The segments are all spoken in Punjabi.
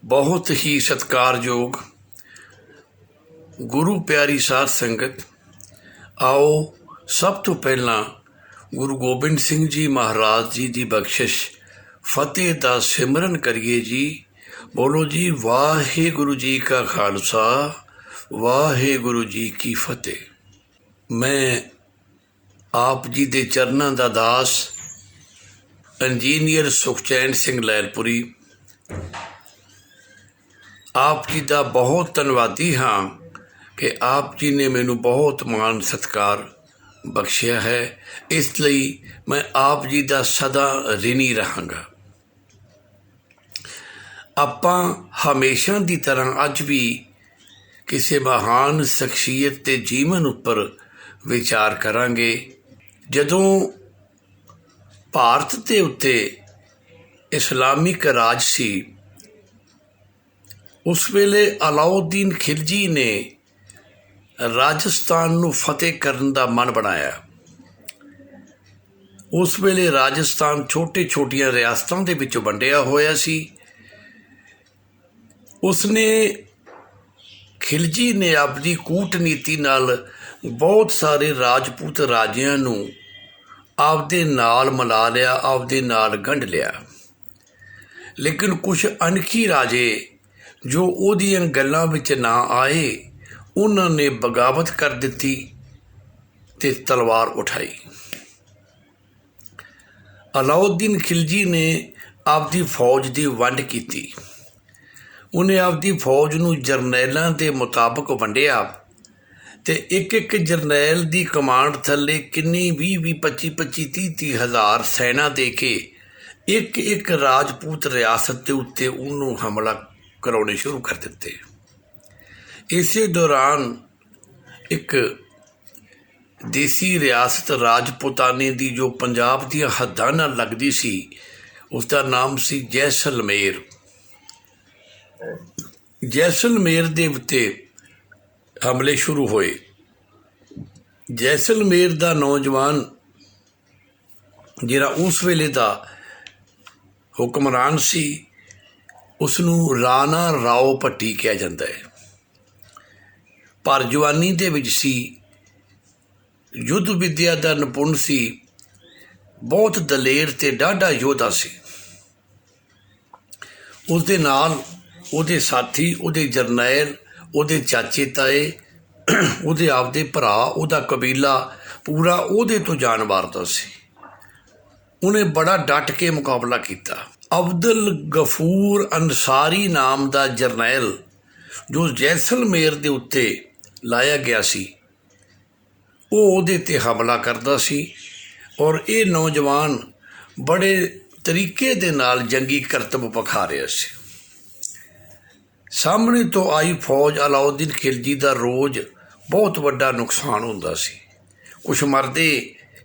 बहुत ही सत्कारयोग गुरु प्यारी साध संगत, आओ सब तो पहला गुरु गोबिंद सिंह जी महाराज जी की बख्शिश फतेह का सिमरन करिए जी। बोलो जी, वाहे गुरु जी का खालसा, वाहे गुरु जी की फतेह। मैं आप जी के चरणों का दास इंजीनियर सुखचैन सिंह लैलपुरी आप जी का बहुत धन्नवादी हाँ कि आप जी ने मैनू बहुत मान सत्कार बख्शिया है। इसलिए मैं आप जी का सदा ऋणी रहांगा। आपां हमेशा की तरह अज भी किसी महान शख्सियत के जीवन उपर विचार करांगे। जदों भारत के उत्ते इस्लामिक राज सी, उस वेले अलाउद्दीन खिलजी ने राजस्थान नूं फतेह करन दा मन बनाया। उस वेले राजस्थान छोटे छोटिया रियासतां दे विच वंडिया होया सी। उसने खिलजी ने अपनी कूटनीति नाल बहुत सारे राजपूत राजियां नूं आपदे नाल मिला लिया, आपदे नाल गंढ लिया। लेकिन कुछ अनखी राजे जो उहदियां गल्लां विच ना आए, उन्होंने बगावत कर दी ते तलवार उठाई। अलाउद्दीन खिलजी ने आपदी फौज की वंड की। उन्हें आपदी फौज नूं जरनैलों के मुताबक वंडिया ते एक एक जरनैल की कमांड थले किन्नी 20 25 30 हज़ार सैना दे के एक एक राजपूत रियासत के उत्ते उन्होंने हमला कराने शुरू कर दिते। इसे दौरान एक देसी रियासत राजपुताने की जो पंजाब दी हद्दां नाल लगदी सी, उसका नाम सी जैसलमेर। जैसलमेर दे उत्ते हमले शुरू होए। जैसलमेर का नौजवान जिहड़ा उस वेले का हुक्मरान सी, उसनूं राणा राव भट्टी कहा जाता है। पर जवानी दे विच सी, युद्ध विद्या का निपुण सी, बहुत दलेर ते डाढ़ा योद्धा सी। उसदे नाल उहदे साथी, उहदे जरनैल, उहदे चाचे ताए, उहदे आपदे भरा, उहदा कबीला पूरा उहदे तो जान वारदा सी। उन्हें बड़ा डट के मुकाबला किया। अब्दुल गफूर अंसारी नाम का जरनैल जो जैसलमेर के उत्ते लाया गया सी, वो उहदे ते हमला करदा सी। और ये नौजवान बड़े तरीके दे नाल जंगी करतब विखा रहा सी। सामने तो आई फौज अलाउद्दीन खिलजी का रोज़ बहुत वड्डा नुकसान होंदा सी। कुछ मरदे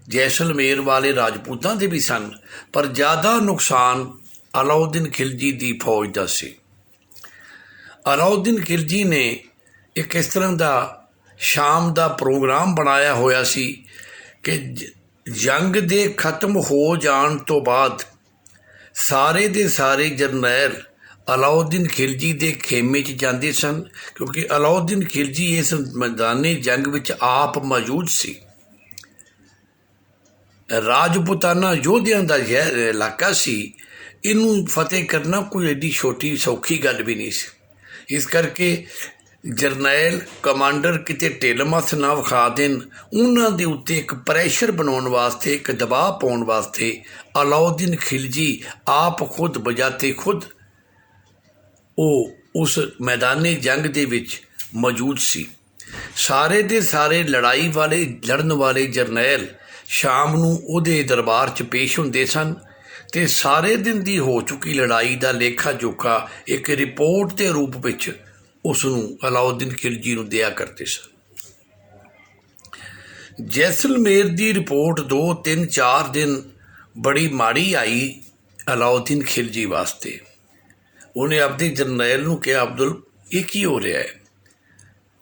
जैसलमेर वाले राजपूतों के भी सन, पर ज़्यादा नुकसान अलाउद्दीन खिलजी की फौज का सी। अलाउद्दीन खिलजी ने एक इस तरह का शाम का प्रोग्राम बनाया होया सी कि जंग दे खत्म हो जान तो बाद सारे दे सारे जरनैल अलाउद्दीन खिलजी के खेमे च जाते सन, क्योंकि अलाउद्दीन खिलजी इस मैदानी जंग विच आप मौजूद सी। राजपुताना योद्धियां का यह इलाका सी, इनू फतेह करना कोई एडी छोटी सौखी गल भी नहीं सी। इस करके जरनैल कमांडर किते ढिल मੱਥ ना विखा देन, उन्हां दे उत्ते एक प्रैशर बनाने वास्ते, एक दबाव पाने वास्ते अलाउद्दीन खिलजी आप खुद बजाते खुद वो उस मैदानी जंग दे विच मौजूद सी। सारे दे सारे लड़ाई वाले लड़न वाले जरनैल शाम नूं उहदे दरबार च पेश हुंदे सन ते सारे दिन की हो चुकी लड़ाई का लेखा जोखा एक रिपोर्ट के रूप विच उसनूं अलाउद्दीन खिलजी नूं दिया करते सन। जैसलमेर की रिपोर्ट 2 3 4 दिन बड़ी माड़ी आई अलाउद्दीन खिलजी वास्ते। उन्हें अपने जरनैल नूं कहा, अब्दुल ये की हो रहा है?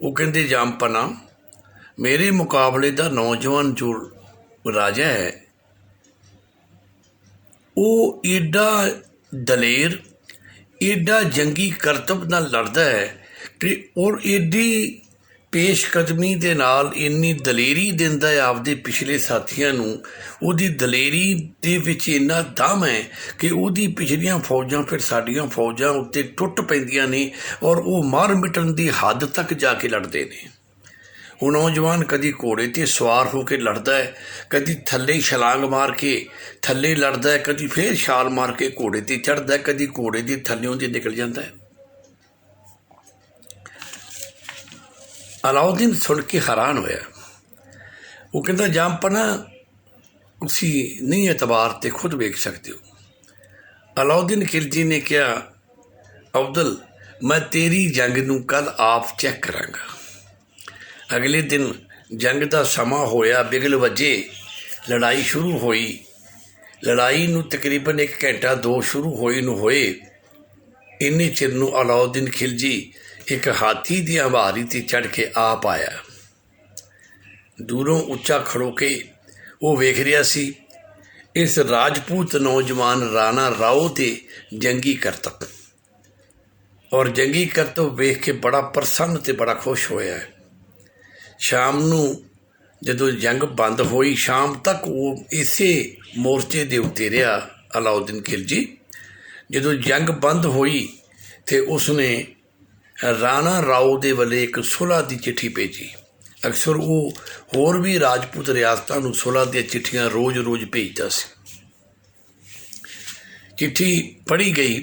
वो कहते, जामपना, मेरे मुकाबले का नौजवान जो राजा है वो एडा दलेर, एडा जंगी करतब नाल लड़दा है ते और एडी पेशकदमी दे नाल इन्नी दलेरी दिंदा है आपदे पिछले साथियां नूं। उहदी दलेरी दे विच इन्ना दम है कि उहदी पिछलियां फौजां फिर साडियां फौजां उत्ते टुट पैंदियां ने और वो मार मिटण दी हद तक जाके लड़दे ने। वो नौजवान कदी घोड़े ते सवार होकर लड़दा है, कदी थल्ले छलांग मार के थल्ले लड़दा है, कदी फिर छाल मार के घोड़े ते चढ़दा है, कदी घोड़े दे थल्लों ते निकल जाता है। अलाउद्दीन सुन के हैरान होया। वो कहता जामपना उसी नहीं एतबार ते खुद वेख सकते हो। अलाउद्दीन खिलजी ने कहा अब्दुल मैं तेरी जंग नूं कल आप चेक करांगा। अगले दिन जंग का समा होया, बिगल वजे, लड़ाई शुरू हुई। लड़ाई नूं तकरीबन 1 घंटा 2 शुरू होई नूं होए। इन्ने चिर नूं अलाउद्दीन खिलजी एक हाथी दी हवारी ते चढ़ के आ पाया। दूरों उच्चा खड़ो के वो वेख रहा सी इस राजपूत नौजवान राणा राव दे जंगी करतब, और जंगी करतब वेख के बड़ा प्रसन्न ते बड़ा खुश होया। शाम नूं जदों जंग बंद होई, शाम तक वो इसे मोर्चे दे उत्ते रहा अलाउद्दीन खिलजी। जदों जंग बंद होई तो उसने राणा राव दे वाले एक सुलह की चिट्ठी भेजी। अक्सर वो होर भी राजपूत रियासतां नूं सुलह दी चिट्ठियां रोज़ रोज़ भेजदा सी। चिट्ठी पढ़ी गई,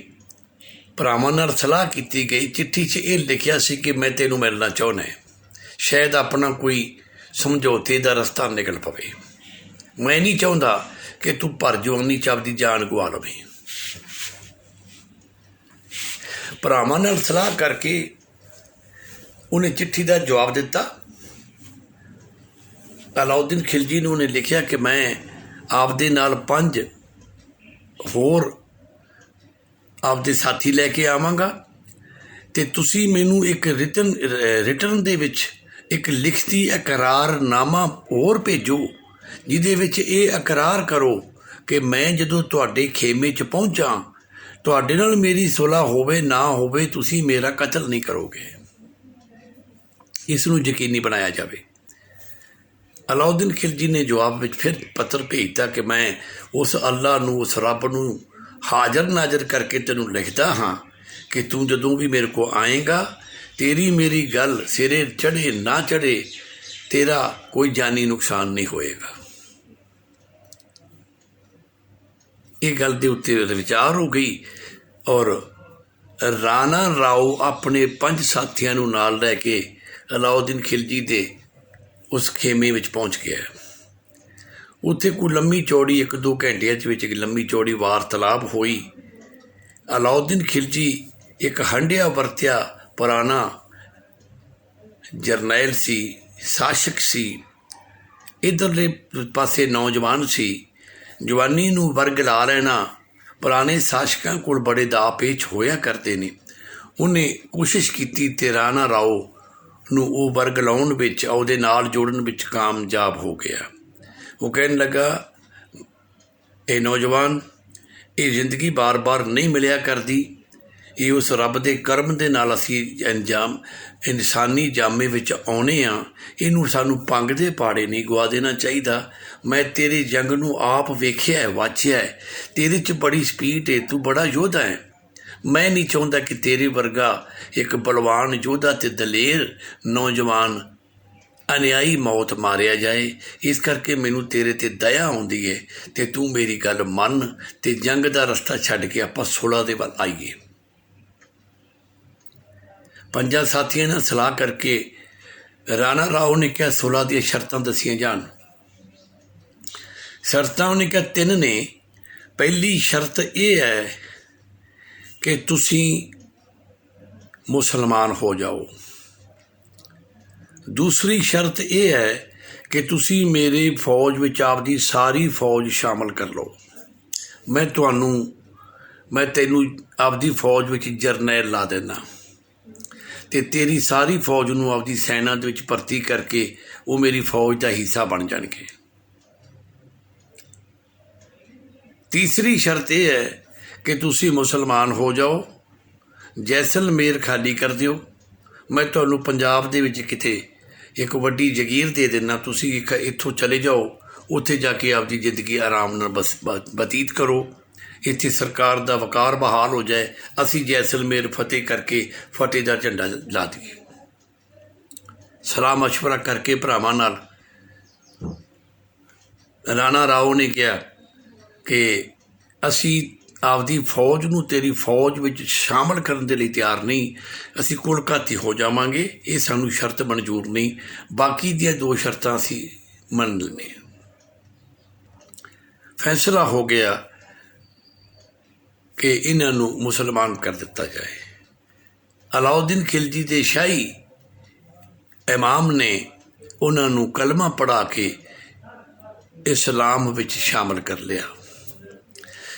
भरावां नाल सलाह की गई। चिट्ठी 'च यह लिखिया सी कि मैं तेनों मिलना चाहुंदा है, शायद अपना कोई समझौते का रस्ता निकल पवे। मैं नहीं चाहता कि तू भर जवानी च आपदी जान गवा लवें। भरावां नाल सलाह करके उन्हें चिट्ठी का जवाब दिता। अलाउद्दीन खिलजी ने उन्हें लिखिया कि मैं आपदे नाल 5 होर आपदे साथी लैके आवांगा ते तुसी मैनू एक रिटर्न दे विच एक लिखती इकरारनामा होर भेजो, जिहदे विच ये इकरार करो कि मैं जदों तुहाडे खेमे च पहुंचा तुहाडे नाल मेरी सुलह होवे ना होवे तुसी मेरा कतल नहीं करोगे। इसनूं यकीनी बनाया जाए। अलाउद्दीन खिलजी ने जवाब में फिर पत्र भेजता कि मैं उस अल्लाह नूं उस रब नूं हाज़र नाज़र करके तेनों लिखता हाँ कि तू जदों भी मेरे को आएगा तेरी मेरी गल सिरे चढ़े ना चढ़े तेरा कोई जानी नुकसान नहीं होएगा। ये गल दे उत्ते विचार हो गई और राणा राव अपने 5 साथियों नूं नाल लैके अलाउद्दीन खिलजी दे उस खेमे विच पहुँच गया। उत्थे कोई लम्मी चौड़ी 1-2 घंटिया एक लम्मी चौड़ी वार्तालाप हुई। अलाउद्दीन खिलजी एक हंडिया वरत्या पुराना जरनैल सी, शासक सी। इधरले पासे नौजवान सी। जवानी नूं वर्ग ला लेना पुराने शासकों कोल बड़े दा पेच होया करते ने। उन्हें कोशिश की ते राणा राव नूं वो वर्ग लाउण विच ਉਹਦੇ नाल जोड़न विच कामयाब हो गया। वो कहने लगा ये नौजवान ये जिंदगी बार बार नहीं मिलिया करती, ये उस रब के करम के नाल असी अंजाम इंसानी जामे विच आउणे आ, इनू सानू पंग दे पाड़े नहीं गवा देना चाहिए। मैं तेरी जंग नूं आप वेखिया है, वाचिया है, तेरे च बड़ी स्पीड है, तू बड़ा योद्धा है। मैं नहीं चाहता कि तेरे वर्गा एक बलवान योद्धा ते दलेर नौजवान अन्यायी मौत मारिया जाए। इस करके मैनू तेरे ते दया आउंदी है ते तू मेरी गल मन ते जंग का रस्ता छड्ड के आपां सुलह दे वल आईए। 5 साथियों ने सलाह करके राणा राव ने कहा सुलह दी शर्तां दसियां जान। शर्तां उन्हें कहा 3 ने। पहली शर्त यह है कि तुसी मुसलमान हो जाओ। दूसरी शर्त यह है कि तुसी मेरे फौज विच आपदी सारी फौज शामिल कर लो। मैं तैनू आपदी फौज विच जरनैल ला देना ते तेरी सारी फौज नूं आपदी सैना दे विच भर्ती करके वो मेरी फौज का हिस्सा बन जाणगे। तीसरी शर्त यह है कि तुसी मुसलमान हो जाओ ਜੈਸਲਮੇਰ ਖਾਲੀ ਕਰ ਦਿਓ, ਮੈਂ ਤੁਹਾਨੂੰ ਪੰਜਾਬ ਦੇ ਵਿੱਚ ਕਿਤੇ ਇੱਕ ਵੱਡੀ ਜਗੀਰ ਦੇ ਦਿੰਦਾ, ਤੁਸੀਂ ਇੱਥੋਂ ਚਲੇ ਜਾਓ, ਉੱਥੇ ਜਾ ਕੇ ਆਪਦੀ ਜ਼ਿੰਦਗੀ ਆਰਾਮ ਨਾਲ ਬਤੀਤ ਕਰੋ, ਇੱਥੇ ਸਰਕਾਰ ਦਾ ਵਕਾਰ ਬਹਾਲ ਹੋ ਜਾਏ, ਅਸੀਂ ਜੈਸਲਮੇਰ ਫਤਿਹ ਕਰਕੇ ਫਤਿਹ ਦਾ ਝੰਡਾ ਲਾ ਦਈਏ। ਸਲਾਹ ਮਸ਼ਵਰਾ ਕਰਕੇ ਭਰਾਵਾਂ ਨਾਲ ਰਾਣਾ ਰਾਓ ਨੇ ਕਿਹਾ ਕਿ ਅਸੀਂ ਆਪਦੀ ਫੌਜ ਨੂੰ ਤੇਰੀ ਫੌਜ ਵਿੱਚ ਸ਼ਾਮਲ ਕਰਨ ਦੇ ਲਈ ਤਿਆਰ ਨਹੀਂ, ਅਸੀਂ ਕੁਲਘਾਤੀ ਹੋ ਜਾਵਾਂਗੇ, ਇਹ ਸਾਨੂੰ ਸ਼ਰਤ ਮਨਜ਼ੂਰ ਨਹੀਂ, ਬਾਕੀ ਦੀਆਂ 2 ਸ਼ਰਤਾਂ ਅਸੀਂ ਮੰਨ ਲੈਂਦੇ ਹਾਂ। ਫੈਸਲਾ ਹੋ ਗਿਆ ਕਿ ਇਹਨਾਂ ਨੂੰ ਮੁਸਲਮਾਨ ਕਰ ਦਿੱਤਾ ਜਾਏ। ਅਲਾਉਦੀਨ ਖਿਲਜੀ ਦੇ ਸ਼ਾਹੀ ਇਮਾਮ ਨੇ ਉਹਨਾਂ ਨੂੰ ਕਲਮਾ ਪੜ੍ਹਾ ਕੇ ਇਸਲਾਮ ਵਿੱਚ ਸ਼ਾਮਲ ਕਰ ਲਿਆ,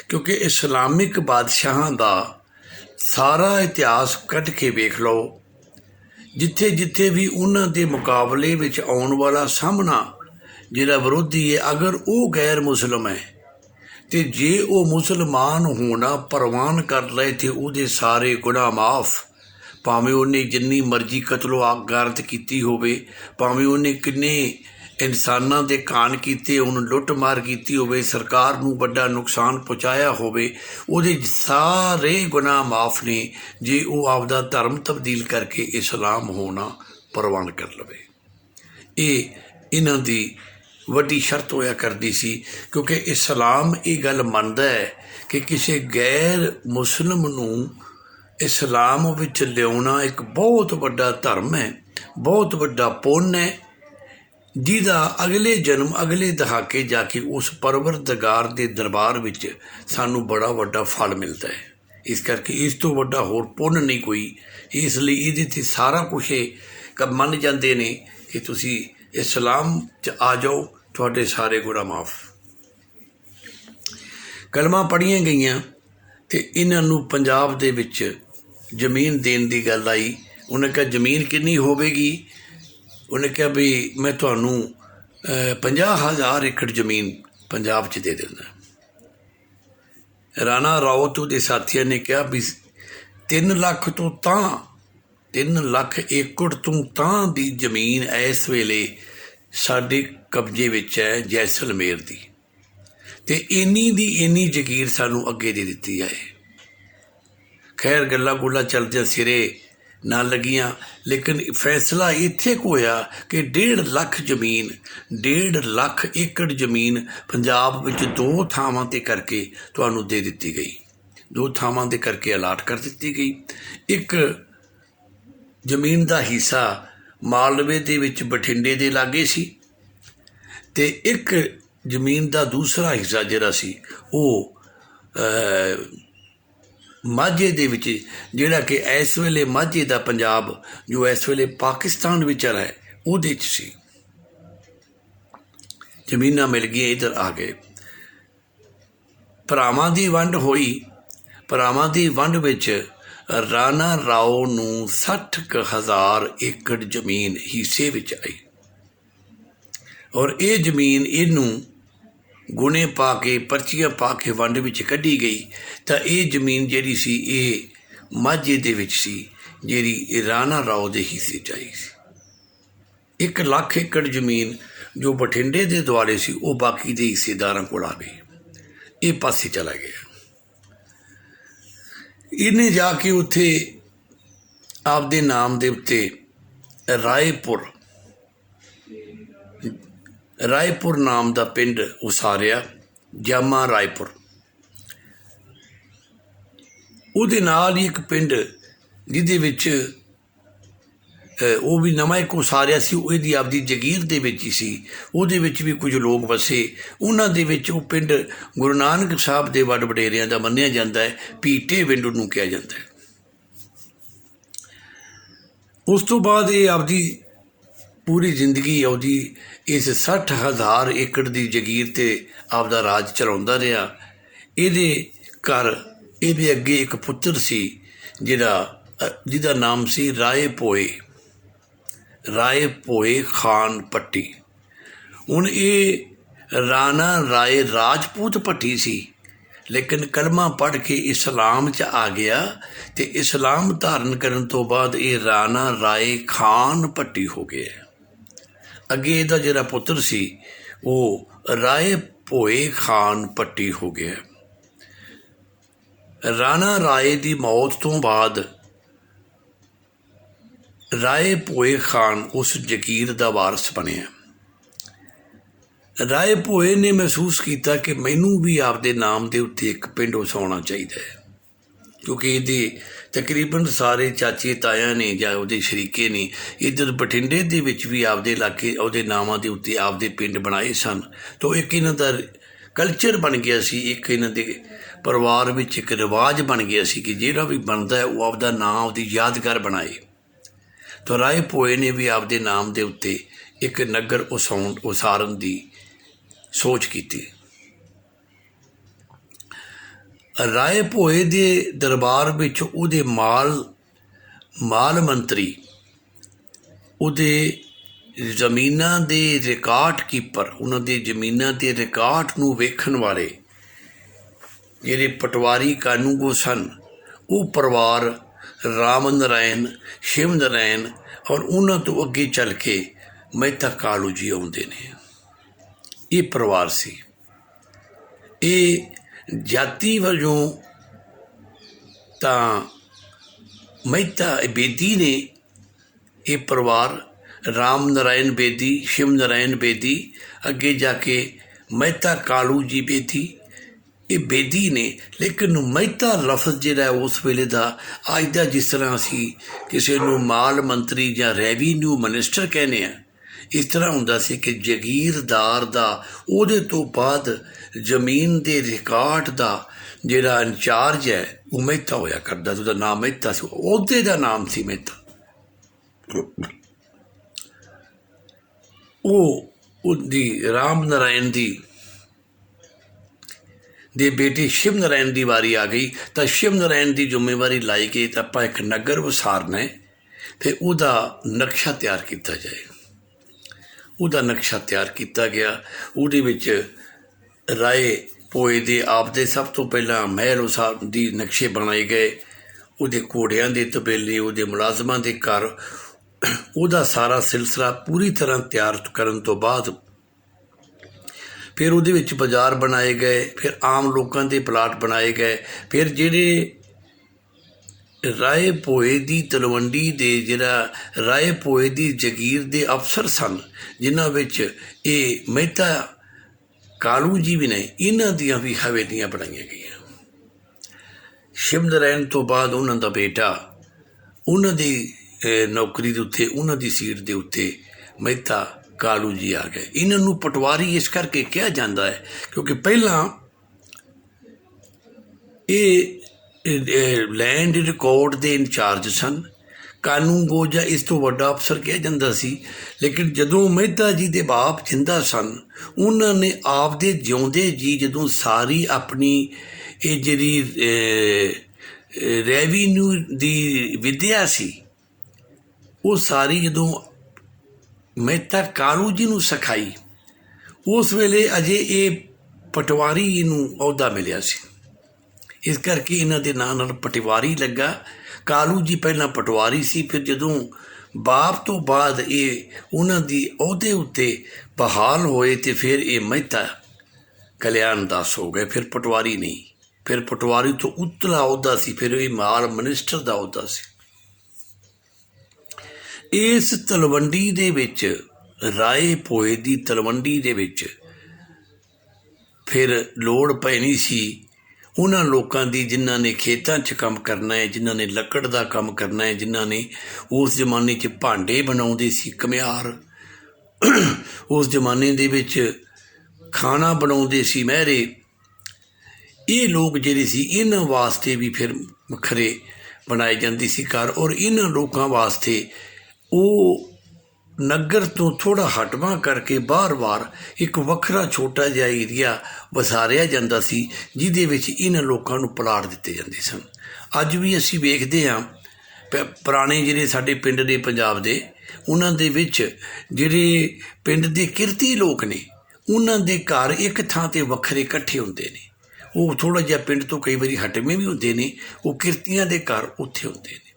ਕਿਉਂਕਿ ਇਸਲਾਮਿਕ ਬਾਦਸ਼ਾਹਾਂ ਦਾ ਸਾਰਾ ਇਤਿਹਾਸ ਕੱਢ ਕੇ ਵੇਖ ਲਓ, ਜਿੱਥੇ ਜਿੱਥੇ ਵੀ ਉਹਨਾਂ ਦੇ ਮੁਕਾਬਲੇ ਵਿੱਚ ਆਉਣ ਵਾਲਾ ਸਾਹਮਣਾ ਜਿਹੜਾ ਵਿਰੋਧੀ ਹੈ, ਅਗਰ ਉਹ ਗੈਰ ਮੁਸਲਿਮ ਹੈ ਤੇ ਜੇ ਉਹ ਮੁਸਲਮਾਨ ਹੋਣਾ ਪ੍ਰਵਾਨ ਕਰ ਲਏ ਤੇ ਉਹਦੇ ਸਾਰੇ ਗੁਨਾਹ ਮਾਫ, ਭਾਵੇਂ ਉਹਨੇ ਜਿੰਨੀ ਮਰਜ਼ੀ ਕਤਲੋ ਗਾਰਤ ਕੀਤੀ ਹੋਵੇ, ਭਾਵੇਂ ਉਹਨੇ ਕਿੰਨੇ ਇਨਸਾਨਾਂ ਦੇ ਕਾਣ ਕੀਤੇ, ਉਹਨੂੰ ਲੁੱਟ ਮਾਰ ਕੀਤੀ ਹੋਵੇ, ਸਰਕਾਰ ਨੂੰ ਵੱਡਾ ਨੁਕਸਾਨ ਪਹੁੰਚਾਇਆ ਹੋਵੇ, ਉਹਦੇ ਸਾਰੇ ਗੁਨਾਹ ਮਾਫ ਨੇ ਜੇ ਉਹ ਆਪਦਾ ਧਰਮ ਤਬਦੀਲ ਕਰਕੇ ਇਸਲਾਮ ਹੋਣਾ ਪ੍ਰਵਾਨ ਕਰ ਲਵੇ। ਇਹ ਇਹਨਾਂ ਦੀ ਵੱਡੀ ਸ਼ਰਤ ਹੋਇਆ ਕਰਦੀ ਸੀ, ਕਿਉਂਕਿ ਇਸਲਾਮ ਇਹ ਗੱਲ ਮੰਨਦਾ ਹੈ ਕਿ ਕਿਸੇ ਗੈਰ ਮੁਸਲਿਮ ਨੂੰ ਇਸਲਾਮ ਵਿੱਚ ਲਿਆਉਣਾ ਇੱਕ ਬਹੁਤ ਵੱਡਾ ਧਰਮ ਹੈ, ਬਹੁਤ ਵੱਡਾ ਪੁੰਨ ਹੈ, ਜਿਹਦਾ ਅਗਲੇ ਜਨਮ ਅਗਲੇ ਦਹਾਕੇ ਜਾ ਕੇ ਉਸ ਪਰਵਰਦਗਾਰ ਦੇ ਦਰਬਾਰ ਵਿੱਚ ਸਾਨੂੰ ਬੜਾ ਵੱਡਾ ਫਲ ਮਿਲਦਾ ਹੈ। ਇਸ ਕਰਕੇ ਇਸ ਤੋਂ ਵੱਡਾ ਹੋਰ ਪੁੰਨ ਨਹੀਂ ਕੋਈ, ਇਸ ਲਈ ਇਹਦੇ 'ਤੇ ਸਾਰਾ ਕੁਛ ਮੰਨ ਜਾਂਦੇ ਨੇ ਕਿ ਤੁਸੀਂ ਇਸਲਾਮ 'ਚ ਆ ਜਾਓ, ਤੁਹਾਡੇ ਸਾਰੇ ਗੁਨਾਹ ਮਾਫ। ਕਲਮਾਂ ਪੜ੍ਹੀਆਂ ਗਈਆਂ ਅਤੇ ਇਹਨਾਂ ਨੂੰ ਪੰਜਾਬ ਦੇ ਵਿੱਚ ਜ਼ਮੀਨ ਦੇਣ ਦੀ ਗੱਲ ਆਈ। ਉਹਨੇ ਕਿਹਾ ਜ਼ਮੀਨ ਕਿੰਨੀ ਹੋਵੇਗੀ? ਉਹਨੇ ਕਿਹਾ ਵੀ ਮੈਂ ਤੁਹਾਨੂੰ 50,000 ਏਕੜ ਜ਼ਮੀਨ ਪੰਜਾਬ 'ਚ ਦੇ ਦਿੰਦਾ। ਰਾਣਾ ਰਾਉਤ ਦੇ ਸਾਥੀਆਂ ਨੇ ਕਿਹਾ ਵੀ 3 ਲੱਖ ਤੋਂ ਤਾਂ 3 ਲੱਖ ਏਕੜ ਤੋਂ ਤਾਂ ਦੀ ਜ਼ਮੀਨ ਇਸ ਵੇਲੇ ਸਾਡੇ ਕਬਜ਼ੇ ਵਿੱਚ ਹੈ ਜੈਸਲਮੇਰ ਦੀ, ਅਤੇ ਇੰਨੀ ਦੀ ਇੰਨੀ ਜ਼ਗੀਰ ਸਾਨੂੰ ਅੱਗੇ ਦੇ ਦਿੱਤੀ ਜਾਏ। ਖੈਰ ਗੱਲਾਂ ਗੁੱਲਾਂ ਚੱਲਦਿਆਂ ਸਿਰੇ ਨਾ ਲੱਗੀਆਂ, ਲੇਕਿਨ ਫੈਸਲਾ ਇੱਥੇ ਕੁ ਹੋਇਆ ਕਿ 1.5 ਲੱਖ ਜ਼ਮੀਨ, 1.5 ਲੱਖ ਏਕੜ ਜ਼ਮੀਨ ਪੰਜਾਬ ਵਿੱਚ 2 ਥਾਵਾਂ 'ਤੇ ਕਰਕੇ ਤੁਹਾਨੂੰ ਦੇ ਦਿੱਤੀ ਗਈ, 2 ਥਾਵਾਂ 'ਤੇ ਕਰਕੇ ਅਲਾਟ ਕਰ ਦਿੱਤੀ ਗਈ। ਇੱਕ ਜ਼ਮੀਨ ਦਾ ਹਿੱਸਾ ਮਾਲਵੇ ਦੇ ਵਿੱਚ ਬਠਿੰਡੇ ਦੇ ਲਾਗੇ ਸੀ, ਅਤੇ ਇੱਕ ਜ਼ਮੀਨ ਦਾ ਦੂਸਰਾ ਹਿੱਸਾ ਜਿਹੜਾ ਸੀ ਉਹ ਮਾਝੇ ਦੇ ਵਿੱਚ, ਜਿਹੜਾ ਕਿ ਇਸ ਵੇਲੇ ਮਾਝੇ ਦਾ ਪੰਜਾਬ ਜੋ ਇਸ ਵੇਲੇ ਪਾਕਿਸਤਾਨ ਵਿੱਚ ਹੈ ਉਹਦੇ 'ਚ ਸੀ। ਜ਼ਮੀਨਾਂ ਮਿਲ ਗਈਆਂ, ਇੱਧਰ ਆ ਗਏ। ਭਰਾਵਾਂ ਦੀ ਵੰਡ ਹੋਈ। ਭਰਾਵਾਂ ਦੀ ਵੰਡ ਵਿੱਚ ਰਾਣਾ ਰਾਓ ਨੂੰ 60,000 ਏਕੜ ਜ਼ਮੀਨ ਹਿੱਸੇ ਵਿੱਚ ਆਈ, ਔਰ ਇਹ ਜ਼ਮੀਨ ਇਹਨੂੰ ਗੁਣੇ ਪਾ ਕੇ ਪਰਚੀਆਂ ਪਾ ਕੇ ਵੰਡ ਵਿੱਚ ਕੱਢੀ ਗਈ। ਤਾਂ ਇਹ ਜ਼ਮੀਨ ਜਿਹੜੀ ਸੀ ਇਹ ਮਾਝੇ ਦੇ ਵਿੱਚ ਸੀ, ਜਿਹੜੀ ਰਾਣਾ ਰਾਓ ਦੇ ਹਿੱਸੇ 'ਚ ਆਈ ਸੀ। 1 ਲੱਖ ਏਕੜ ਜ਼ਮੀਨ ਜੋ ਬਠਿੰਡੇ ਦੇ ਦੁਆਲੇ ਸੀ ਉਹ ਬਾਕੀ ਦੇ ਹਿੱਸੇਦਾਰਾਂ ਕੋਲ ਆ ਗਈ, ਇਹ ਪਾਸੇ ਚਲਾ ਗਿਆ। ਇਹਨੇ ਜਾ ਕੇ ਉੱਥੇ ਆਪਦੇ ਨਾਮ ਦੇ ਉੱਤੇ ਰਾਏਪੁਰ ਨਾਮ ਦਾ ਪਿੰਡ ਉਸਾਰਿਆ, ਜਾਮਾ ਰਾਏਪੁਰ। ਉਹਦੇ ਨਾਲ ਹੀ ਇੱਕ ਪਿੰਡ ਜਿਹਦੇ ਵਿੱਚ ਉਹ ਵੀ ਨਵਾਂ ਇੱਕ ਉਸਾਰਿਆ ਸੀ, ਉਹ ਇਹਦੀ ਆਪਦੀ ਜਗੀਰ ਦੇ ਵਿੱਚ ਹੀ ਸੀ, ਉਹਦੇ ਵਿੱਚ ਵੀ ਕੁਝ ਲੋਕ ਵਸੇ। ਉਹਨਾਂ ਦੇ ਵਿੱਚ ਉਹ ਪਿੰਡ ਗੁਰੂ ਨਾਨਕ ਸਾਹਿਬ ਦੇ ਵੱਡ ਵਡੇਰਿਆਂ ਦਾ ਮੰਨਿਆ ਜਾਂਦਾ ਹੈ, ਭੀਟੇ ਪਿੰਡ ਨੂੰ ਕਿਹਾ ਜਾਂਦਾ ਹੈ। ਉਸ ਤੋਂ ਬਾਅਦ ਇਹ ਆਪਦੀ ਪੂਰੀ ਜ਼ਿੰਦਗੀ ਉਹਦੀ ਇਸ 60,000 ਏਕੜ ਦੀ ਜਗੀਰ 'ਤੇ ਆਪਦਾ ਰਾਜ ਚਲਾਉਂਦਾ ਰਿਹਾ। ਇਹਦੇ ਘਰ ਇਹਦੇ ਅੱਗੇ ਇੱਕ ਪੁੱਤਰ ਸੀ ਜਿਹਦਾ ਨਾਮ ਸੀ ਰਾਏ ਭੋਏ ਖਾਨ ਪੱਟੀ। ਹੁਣ ਇਹ ਰਾਣਾ ਰਾਏ ਰਾਜਪੂਤ ਭੱਟੀ ਸੀ, लेकिन कलमा पढ़ के इस्लाम च आ गया तो इस्लाम धारण करन तो बाद ये राणा राय खान भट्टी हो गया। अगे इहदा जिहड़ा पुत्र सी वो राय भोए खान भट्टी हो गया। राणा राय की मौत तो बाद राय भोए खान उस जगीर का वारस बनिया। राय भोए ने महसूस किया कि मैनू भी आपदे नाम के उत्ते एक पिंड वसाउणा चाहिए है, क्योंकि ये तकरीबन सारे चाचे ताया ने या उहदे शरीके ने इधर बठिंडे दे विच भी आपदे इलाके उहदे नामां दे उत्ते आपदे पिंड बनाए सन। तो एक इन्हां दा कल्चर बन गया सी, एक इन्हां दे परिवार विच एक रिवाज बन गया सी कि जिहड़ा भी बनता है वो आपदा नाम आपदी यादगार बनाए। तो राय भोए ने भी आपदे नाम के उत्ते एक नगर उसारन की सोच की। राय भोए के दरबार विच उहदे माल मंत्री, उहदे जमीनां दे रिकार्ड कीपर, उन्होंने जमीनां के रिकार्ड नूं वेखण वाले जिहड़े पटवारी कानूगो सन, वो परिवार राम नारायण, शिव नारायण और उन्होंने तो अगे चल के मेहता कालू जी आउंदे ने। ये परिवार सी। ये जाति वजों तां मेहता बेदी ने, ये परिवार राम नारायण बेदी, शिव नारायण बेदी, अगे जाके मेहता कालू जी बेदी, ये बेदी ने। लेकिन मेहता लफज जिहड़ा उस वेले दा अज दा जिस तरह असीं किसी नूं माल मंत्री या रेवन्यू मिनिस्टर कहने आ, इस तरह हुंदा सी कि जगीरदार दा उहदे तो बाद जमीन दे रिकार्ड दा जिहड़ा इंचार्ज है वो मेहता होया करदा। उसदा नाम मेहता सी, ओहदे दा नाम सी मेहता। उहदी राम नारायण दी दे बेटे शिव नारायण की वारी आ गई तो शिव नारायण की जिम्मेवारी लाई गई तो आप एक नगर वसारना है, फिर उसका नक्शा तैयार किया जाए। उसका नक्शा तैयार किया गया। उहदे विच राय भोए दे आपदे सब तो पहला महल उसार दी नक्शे बनाए गए, उहदे घोड़ियां दे तबेले, उहदे मुलाजमां दे घर, उहदा सारा सिलसिला पूरी तरह तैयार करन तो बाद फिर उहदे विच बाजार बनाए गए, फिर आम लोगों के प्लाट बनाए गए। फिर जिहड़े राय भोए की तलवंडी दे जिहड़ा राय भोए की जगीर दे अफसर सन, जिन्हां विच ये मेहता कालू जी भी ने, इन्हां दियां भी हवेलियां बनाईयां गईयां। शिव नारायण तो बाद उन्हां दा बेटा, उन्हां दी नौकरी दे उत्ते, उन्हां दी सीट दे उत्ते मेहता कालू जी आ गए। इन्हों पटवारी इस करके कहा जाता है क्योंकि पहला ये लैंड रिकॉर्ड के इंचार्ज सन, कानूगो या इस तो वड्डा अफसर कहा जाता सी। लेकिन जदों मेहता जी के बाप जिंदा सन, उन्होंने आप दे जिउंदे जी जदों सारी अपनी ये जिहड़ी रेवन्यू की विद्या सी, वो सारी जदों मेहता कालू जी नूं सिखाई, उस वेले अजे ये पटवारी नूं अहुदा मिलिया सी। इस करके इन्हां दे नाम नाल पटवारी लगा। कालू जी पहला पटवारी सी, फिर जदों बाप तो बाद ये उन्हां दी अहुदे उत्ते बहाल होए तो फिर ये मेहता कल्याण दास हो गए। फिर पटवारी नहीं, फिर पटवारी तो उतला अहुदा सी, फिर ये माल मिनिस्टर दा अहुदा सी। इस तलवंडी दे विच, राय भोए की तलवंडी दे विच फिर लोड़ पैनी सी उन्हां लोकां दी जिन्हां ने खेतां च काम करना है, जिन्हां ने लकड़ दा काम करना है, जिन्हां ने उस जमाने च भांडे बनाउंदे सी, घमियार उस जमाने दे विच खाना बनाउंदे सी, महरे, ये लोग जिहड़े सी इन्हां वास्ते भी फिर वखरे बनाए जांदी सी घर। और इन्हां लोकां वास्ते वो नगर तो थोड़ा हटवा करके बार बार एक वखरा छोटा जिहा एरिया वसारिया जाता सी, जिहदे विच इन्हां लोकां नूं प्लाट दिते जांदे सन। अज भी असीं वेखदे हां पुराने जिहड़े साडे पिंड ने पंजाब दे, उन्हां दे विच जिहड़े पिंड दे किरती लोक ने, उन्हां दे घर एक थां ते वखरे इकट्ठे हुंदे ने। ਉਹ ਥੋੜ੍ਹਾ ਜਿਹਾ ਪਿੰਡ ਤੋਂ ਕਈ ਵਾਰੀ ਹਟਵੇਂ ਵੀ ਹੁੰਦੇ ਨੇ, ਉਹ ਕਿਰਤੀਆਂ ਦੇ ਘਰ ਉੱਥੇ ਹੁੰਦੇ ਨੇ।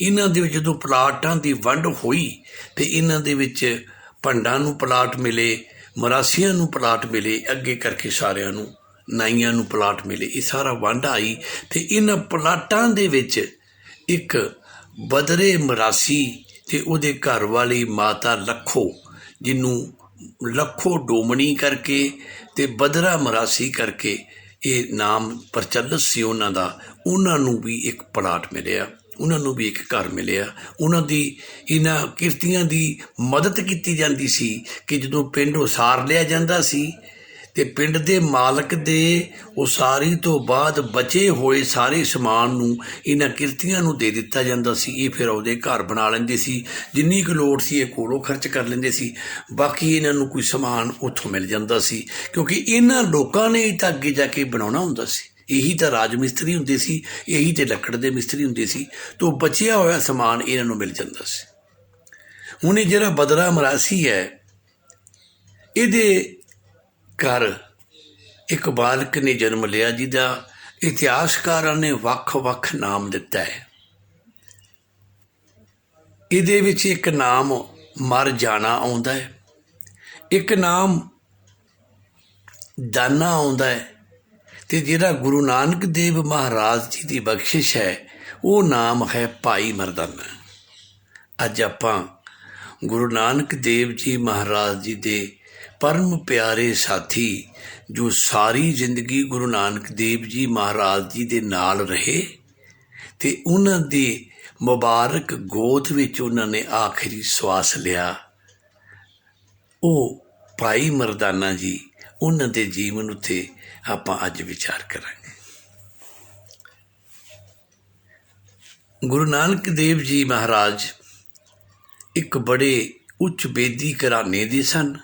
ਇਹਨਾਂ ਦੇ ਵਿੱਚ ਜਦੋਂ ਪਲਾਟਾਂ ਦੀ ਵੰਡ ਹੋਈ ਅਤੇ ਇਹਨਾਂ ਦੇ ਵਿੱਚ ਭੰਡਾਂ ਨੂੰ ਪਲਾਟ ਮਿਲੇ, ਮਰਾਸੀਆਂ ਨੂੰ ਪਲਾਟ ਮਿਲੇ, ਅੱਗੇ ਕਰਕੇ ਸਾਰਿਆਂ ਨੂੰ ਨਾਈਆਂ ਨੂੰ ਪਲਾਟ ਮਿਲੇ। ਇਹ ਸਾਰਾ ਵੰਡ ਆਈ ਅਤੇ ਇਹਨਾਂ ਪਲਾਟਾਂ ਦੇ ਵਿੱਚ ਇੱਕ ਬਦਰੇ ਮਰਾਸੀ ਅਤੇ ਉਹਦੇ ਘਰ ਵਾਲੀ ਮਾਤਾ ਲੱਖੋ, ਜਿਹਨੂੰ ਲੱਖੋ ਡੋਮਣੀ ਕਰਕੇ ਅਤੇ ਬਦਰਾ ਮਰਾਸੀ ਕਰਕੇ ਇਹ ਨਾਮ ਪ੍ਰਚਲਿਤ ਸੀ ਉਹਨਾਂ ਦਾ, ਉਹਨਾਂ ਨੂੰ ਵੀ ਇੱਕ ਪਲਾਟ ਮਿਲਿਆ, ਉਹਨਾਂ ਨੂੰ ਵੀ ਇੱਕ ਘਰ ਮਿਲਿਆ। ਉਹਨਾਂ ਦੀ ਇਹਨਾਂ ਕਿਰਤੀਆਂ ਦੀ ਮਦਦ ਕੀਤੀ ਜਾਂਦੀ ਸੀ ਕਿ ਜਦੋਂ ਪਿੰਡ ਉਸਾਰ ਲਿਆ ਜਾਂਦਾ ਸੀ ਅਤੇ ਪਿੰਡ ਦੇ ਮਾਲਕ ਦੇ ਉਸਾਰੀ ਤੋਂ ਬਾਅਦ ਬਚੇ ਹੋਏ ਸਾਰੇ ਸਮਾਨ ਨੂੰ ਇਹਨਾਂ ਕਿਰਤੀਆਂ ਨੂੰ ਦੇ ਦਿੱਤਾ ਜਾਂਦਾ ਸੀ। ਇਹ ਫਿਰ ਉਹਦੇ ਘਰ ਬਣਾ ਲੈਂਦੇ ਸੀ, ਜਿੰਨੀ ਕੁ ਲੋੜ ਸੀ ਇਹ ਕੋਲੋਂ ਖਰਚ ਕਰ ਲੈਂਦੇ ਸੀ, ਬਾਕੀ ਇਹਨਾਂ ਨੂੰ ਕੋਈ ਸਮਾਨ ਉੱਥੋਂ ਮਿਲ ਜਾਂਦਾ ਸੀ, ਕਿਉਂਕਿ ਇਹਨਾਂ ਲੋਕਾਂ ਨੇ ਤਾਂ ਅੱਗੇ ਜਾ ਕੇ ਬਣਾਉਣਾ ਹੁੰਦਾ ਸੀ। ਇਹੀ ਤਾਂ ਰਾਜ ਮਿਸਤਰੀ ਹੁੰਦੇ ਸੀ, ਇਹੀ ਤਾਂ ਲੱਕੜ ਦੇ ਮਿਸਤਰੀ ਹੁੰਦੇ ਸੀ, ਤਾਂ ਬਚਿਆ ਹੋਇਆ ਸਮਾਨ ਇਹਨਾਂ ਨੂੰ ਮਿਲ ਜਾਂਦਾ ਸੀ। ਹੁਣ ਇਹ ਜਿਹੜਾ ਬਦਰਾ ਮਰਾਸੀ ਹੈ, ਇਹਦੇ ਘਰ ਇੱਕ ਬਾਲਕ ਨੇ ਜਨਮ ਲਿਆ, ਜਿਹਦਾ ਇਤਿਹਾਸਕਾਰਾਂ ਨੇ ਵੱਖ ਵੱਖ ਨਾਮ ਦਿੱਤਾ ਹੈ। ਇਹਦੇ ਵਿੱਚ ਇੱਕ ਨਾਮ ਮਰ ਜਾਣਾ ਆਉਂਦਾ ਹੈ, ਇੱਕ ਨਾਮ ਦਾਨਾ ਆਉਂਦਾ ਹੈ, ਅਤੇ ਜਿਹੜਾ ਗੁਰੂ ਨਾਨਕ ਦੇਵ ਮਹਾਰਾਜ ਜੀ ਦੀ ਬਖਸ਼ਿਸ਼ ਹੈ ਉਹ ਨਾਮ ਹੈ ਭਾਈ ਮਰਦਾਨਾ। ਅੱਜ ਆਪਾਂ ਗੁਰੂ ਨਾਨਕ ਦੇਵ ਜੀ ਮਹਾਰਾਜ ਜੀ ਦੇ ਪਰਮ ਪਿਆਰੇ ਸਾਥੀ, ਜੋ ਸਾਰੀ ਜ਼ਿੰਦਗੀ ਗੁਰੂ ਨਾਨਕ ਦੇਵ ਜੀ ਮਹਾਰਾਜ ਜੀ ਦੇ ਨਾਲ ਰਹੇ ਅਤੇ ਉਹਨਾਂ ਦੇ ਮੁਬਾਰਕ ਗੋਦ ਵਿੱਚ ਉਹਨਾਂ ਨੇ ਆਖਰੀ ਸਵਾਸ ਲਿਆ, ਉਹ ਭਾਈ ਮਰਦਾਨਾ ਜੀ, ਉਹਨਾਂ ਦੇ ਜੀਵਨ ਉੱਤੇ ਆਪਾਂ ਅੱਜ ਵਿਚਾਰ ਕਰਾਂਗੇ। ਗੁਰੂ ਨਾਨਕ ਦੇਵ ਜੀ ਮਹਾਰਾਜ ਇੱਕ ਬੜੇ ਉੱਚ ਬੇਦੀ ਘਰਾਣੇ ਦੇ ਸਨ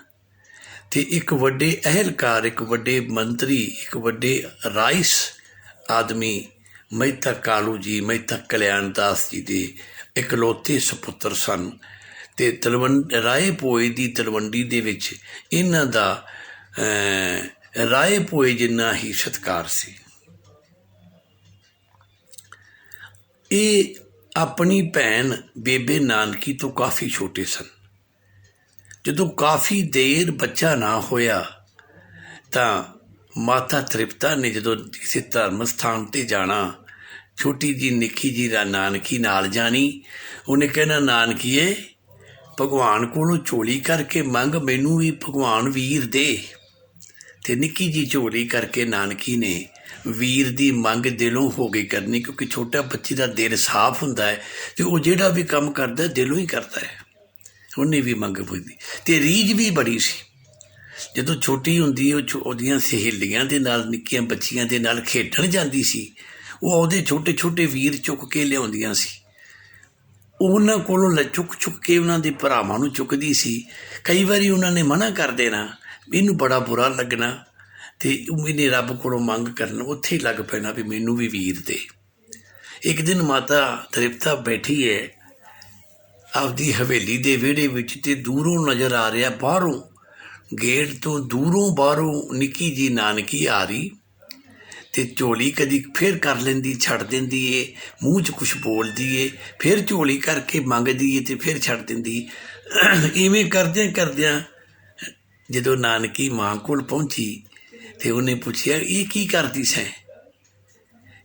ਅਤੇ ਇੱਕ ਵੱਡੇ ਅਹਿਲਕਾਰ, ਇੱਕ ਵੱਡੇ ਮੰਤਰੀ, ਇੱਕ ਵੱਡੇ ਰਾਈਸ ਆਦਮੀ ਮਹਿਤਾ ਕਾਲੂ ਜੀ, ਮਹਿਤਾ ਕਲਿਆਣ ਦਾਸ ਜੀ ਦੇ ਇਕਲੌਤੇ ਸਪੁੱਤਰ ਸਨ ਅਤੇ ਰਾਏ ਭੋਏ ਦੀ ਤਲਵੰਡੀ ਦੇ ਵਿੱਚ ਇਹਨਾਂ ਦਾ ਰਾਏ ਭੋਏ ਜਿੰਨਾ ਹੀ ਸਤਿਕਾਰ ਸੀ। ਇਹ ਆਪਣੀ ਭੈਣ ਬੇਬੇ ਨਾਨਕੀ ਤੋਂ ਕਾਫੀ ਛੋਟੇ ਸਨ। ਜਦੋਂ ਕਾਫੀ ਦੇਰ ਬੱਚਾ ਨਾ ਹੋਇਆ ਤਾਂ ਮਾਤਾ ਤ੍ਰਿਪਤਾ ਨੇ ਜਦੋਂ ਕਿਸੇ ਧਰਮ ਸਥਾਨ 'ਤੇ ਜਾਣਾ, ਛੋਟੀ ਜੀ ਨਿੱਕੀ ਜੀ ਦਾ ਨਾਨਕੀ ਨਾਲ ਜਾਣੀ, ਉਹਨੇ ਕਹਿਣਾ, ਨਾਨਕੀਏ ਭਗਵਾਨ ਕੋਲੋਂ ਝੋਲੀ ਕਰਕੇ ਮੰਗ, ਮੈਨੂੰ ਵੀ ਭਗਵਾਨ ਵੀਰ ਦੇ। ਅਤੇ ਨਿੱਕੀ ਜੀ ਝੋਲੀ ਕਰਕੇ ਨਾਨਕੀ ਨੇ ਵੀਰ ਦੀ ਮੰਗ ਦਿਲੋਂ ਹੋ ਗਈ ਕਰਨੀ, ਕਿਉਂਕਿ ਛੋਟਾ ਬੱਚੇ ਦਾ ਦਿਲ ਸਾਫ਼ ਹੁੰਦਾ ਹੈ ਅਤੇ ਉਹ ਜਿਹੜਾ ਵੀ ਕੰਮ ਕਰਦਾ ਦਿਲੋਂ ਹੀ ਕਰਦਾ ਹੈ। ਉਹਨੇ ਵੀ ਮੰਗ ਪੁੱਛਦੀ ਅਤੇ ਰੀਝ ਵੀ ਬੜੀ ਸੀ। ਜਦੋਂ ਛੋਟੀ ਹੁੰਦੀ ਉਹਦੀਆਂ ਸਹੇਲੀਆਂ ਦੇ ਨਾਲ, ਨਿੱਕੀਆਂ ਬੱਚੀਆਂ ਦੇ ਨਾਲ ਖੇਡਣ ਜਾਂਦੀ ਸੀ, ਉਹ ਉਹਦੇ ਛੋਟੇ ਛੋਟੇ ਵੀਰ ਚੁੱਕ ਕੇ ਲਿਆਉਂਦੀਆਂ ਸੀ। ਉਹਨਾਂ ਕੋਲੋਂ ਚੁੱਕ ਕੇ ਉਹਨਾਂ ਦੇ ਭਰਾਵਾਂ ਨੂੰ ਚੁੱਕਦੀ ਸੀ। ਕਈ ਵਾਰੀ ਉਹਨਾਂ ਨੇ ਮਨਾ ਕਰ ਦੇਣਾ, ਇਹਨੂੰ ਬੜਾ ਬੁਰਾ ਲੱਗਣਾ ਅਤੇ ਇਹਨੇ ਰੱਬ ਕੋਲੋਂ ਮੰਗ ਕਰਨ, ਉੱਥੇ ਹੀ ਲੱਗ ਪੈਣਾ ਵੀ ਮੈਨੂੰ ਵੀ ਵੀਰ ਦੇ। ਇੱਕ ਦਿਨ ਮਾਤਾ ਤ੍ਰਿਪਤਾ ਬੈਠੀ ਹੈ ਆਪਦੀ ਹਵੇਲੀ ਦੇ ਵਿਹੜੇ ਵਿੱਚ ਅਤੇ ਦੂਰੋਂ ਨਜ਼ਰ ਆ ਰਿਹਾ, ਬਾਹਰੋਂ ਗੇਟ ਤੋਂ ਦੂਰੋਂ ਬਾਹਰੋਂ ਨਿੱਕੀ ਜੀ ਨਾਨਕੀ ਆ ਰਹੀ ਅਤੇ ਝੋਲੀ ਕਦੀ ਫਿਰ ਕਰ ਲੈਂਦੀ, ਛੱਡ ਦਿੰਦੀ ਏ, ਮੂੰਹ 'ਚ ਕੁਛ ਬੋਲਦੀ ਏ, ਫਿਰ ਝੋਲੀ ਕਰਕੇ ਮੰਗਦੀ ਏ ਅਤੇ ਫਿਰ ਛੱਡ ਦਿੰਦੀ। ਇਵੇਂ ਕਰਦਿਆਂ ਕਰਦਿਆਂ ਜਦੋਂ ਨਾਨਕੀ ਮਾਂ ਕੋਲ ਪਹੁੰਚੀ ਅਤੇ ਉਹਨੇ ਪੁੱਛਿਆ, ਇਹ ਕੀ ਕਰਦੀ ਸੈਂ?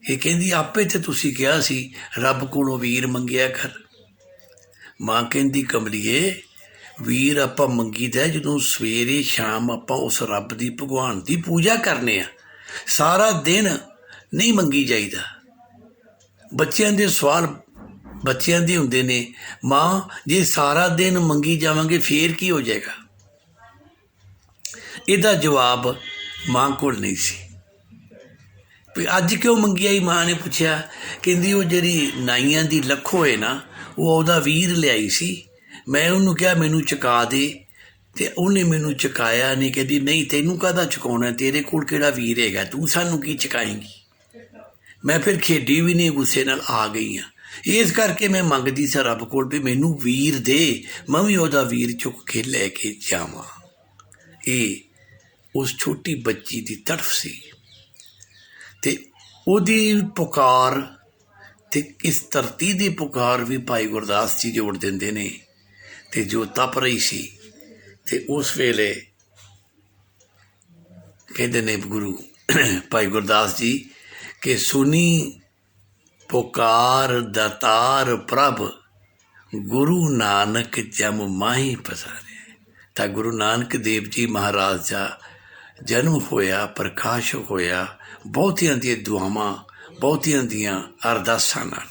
ਇਹ ਕਹਿੰਦੀ, ਆਪੇ ਤਾਂ ਤੁਸੀਂ ਕਿਹਾ ਸੀ ਰੱਬ ਕੋਲੋਂ ਵੀਰ ਮੰਗਿਆ ਕਰ। ਮਾਂ ਕਹਿੰਦੀ, ਕਮਲੀਏ, ਵੀਰ ਆਪਾਂ ਮੰਗੀਦਾ ਜਦੋਂ ਸਵੇਰੇ ਸ਼ਾਮ ਆਪਾਂ ਉਸ ਰੱਬ ਦੀ, ਭਗਵਾਨ ਦੀ ਪੂਜਾ ਕਰਨੇ ਆ, ਸਾਰਾ ਦਿਨ ਨਹੀਂ ਮੰਗੀ ਜਾਈਦਾ। ਬੱਚਿਆਂ ਦੇ ਸਵਾਲ ਬੱਚਿਆਂ ਦੇ ਹੁੰਦੇ ਨੇ, ਮਾਂ ਜੇ ਸਾਰਾ ਦਿਨ ਮੰਗੀ ਜਾਵਾਂਗੇ ਫੇਰ ਕੀ ਹੋ ਜਾਏਗਾ? ਇਹਦਾ ਜਵਾਬ ਮਾਂ ਕੋਲ ਨਹੀਂ ਸੀ। ਵੀ ਅੱਜ ਕਿਉਂ ਮੰਗੀ ਆਈ? ਮਾਂ ਨੇ ਪੁੱਛਿਆ। ਕਹਿੰਦੀ, ਉਹ ਜਿਹੜੀ ਨਾਈਆਂ ਦੀ ਲੱਖੋ ਹੈ ਨਾ, ਉਹ ਉਹਦਾ ਵੀਰ ਲਿਆਈ ਸੀ, ਮੈਂ ਉਹਨੂੰ ਕਿਹਾ ਮੈਨੂੰ ਚੁਕਾ ਦੇ ਅਤੇ ਉਹਨੇ ਮੈਨੂੰ ਚੁਕਾਇਆ ਨਹੀਂ। ਕਹਿੰਦੀ, ਨਹੀਂ ਤੈਨੂੰ ਕਾਹਦਾ ਚੁਕਾਉਣਾ, ਤੇਰੇ ਕੋਲ ਕਿਹੜਾ ਵੀਰ ਹੈਗਾ, ਤੂੰ ਸਾਨੂੰ ਕੀ ਚੁਕਾਏਂਗੀ? ਮੈਂ ਫਿਰ ਖੇਡੀ ਵੀ ਨਹੀਂ, ਗੁੱਸੇ ਨਾਲ ਆ ਗਈ ਹਾਂ। ਇਸ ਕਰਕੇ ਮੈਂ ਮੰਗਦੀ ਸੀ ਰੱਬ ਕੋਲ ਵੀ ਮੈਨੂੰ ਵੀਰ ਦੇ, ਮੈਂ ਵੀ ਉਹਦਾ ਵੀਰ ਚੁੱਕ ਕੇ ਲੈ ਕੇ ਜਾਵਾਂ। ਇਹ ਉਸ ਛੋਟੀ ਬੱਚੀ ਦੀ ਤੜਫ ਸੀ। ਤੇ ਉਹਦੀ ਪੁਕਾਰ ਤੇ ਇਸ ਧਰਤੀ ਦੀ ਪੁਕਾਰ ਵੀ ਭਾਈ ਗੁਰਦਾਸ ਜੀ ਜੋੜ ਦਿੰਦੇ ਨੇ। ਤੇ ਜੋ ਤਪ ਰਹੀ ਸੀ ਤੇ ਉਸ ਵੇਲੇ ਕਹਿੰਦੇ ਨੇ ਗੁਰੂ ਭਾਈ ਗੁਰਦਾਸ ਜੀ ਕਿ ਸੁਣੀ ਪੁਕਾਰ ਦਾਤਾਰ ਪ੍ਰਭ ਗੁਰੂ ਨਾਨਕ ਜਮ ਮਾਹੀ ਪਸਾਰੇ। ਤਾਂ ਗੁਰੂ ਨਾਨਕ ਦੇਵ ਜੀ ਮਹਾਰਾਜ ਦਾ ਜਨਮ ਹੋਇਆ, ਪ੍ਰਕਾਸ਼ ਹੋਇਆ ਬਹੁਤਿਆਂ ਦੀਆਂ ਦੁਆਵਾਂ, ਬਹੁਤਿਆਂ ਦੀਆਂ ਅਰਦਾਸਾਂ ਨਾਲ।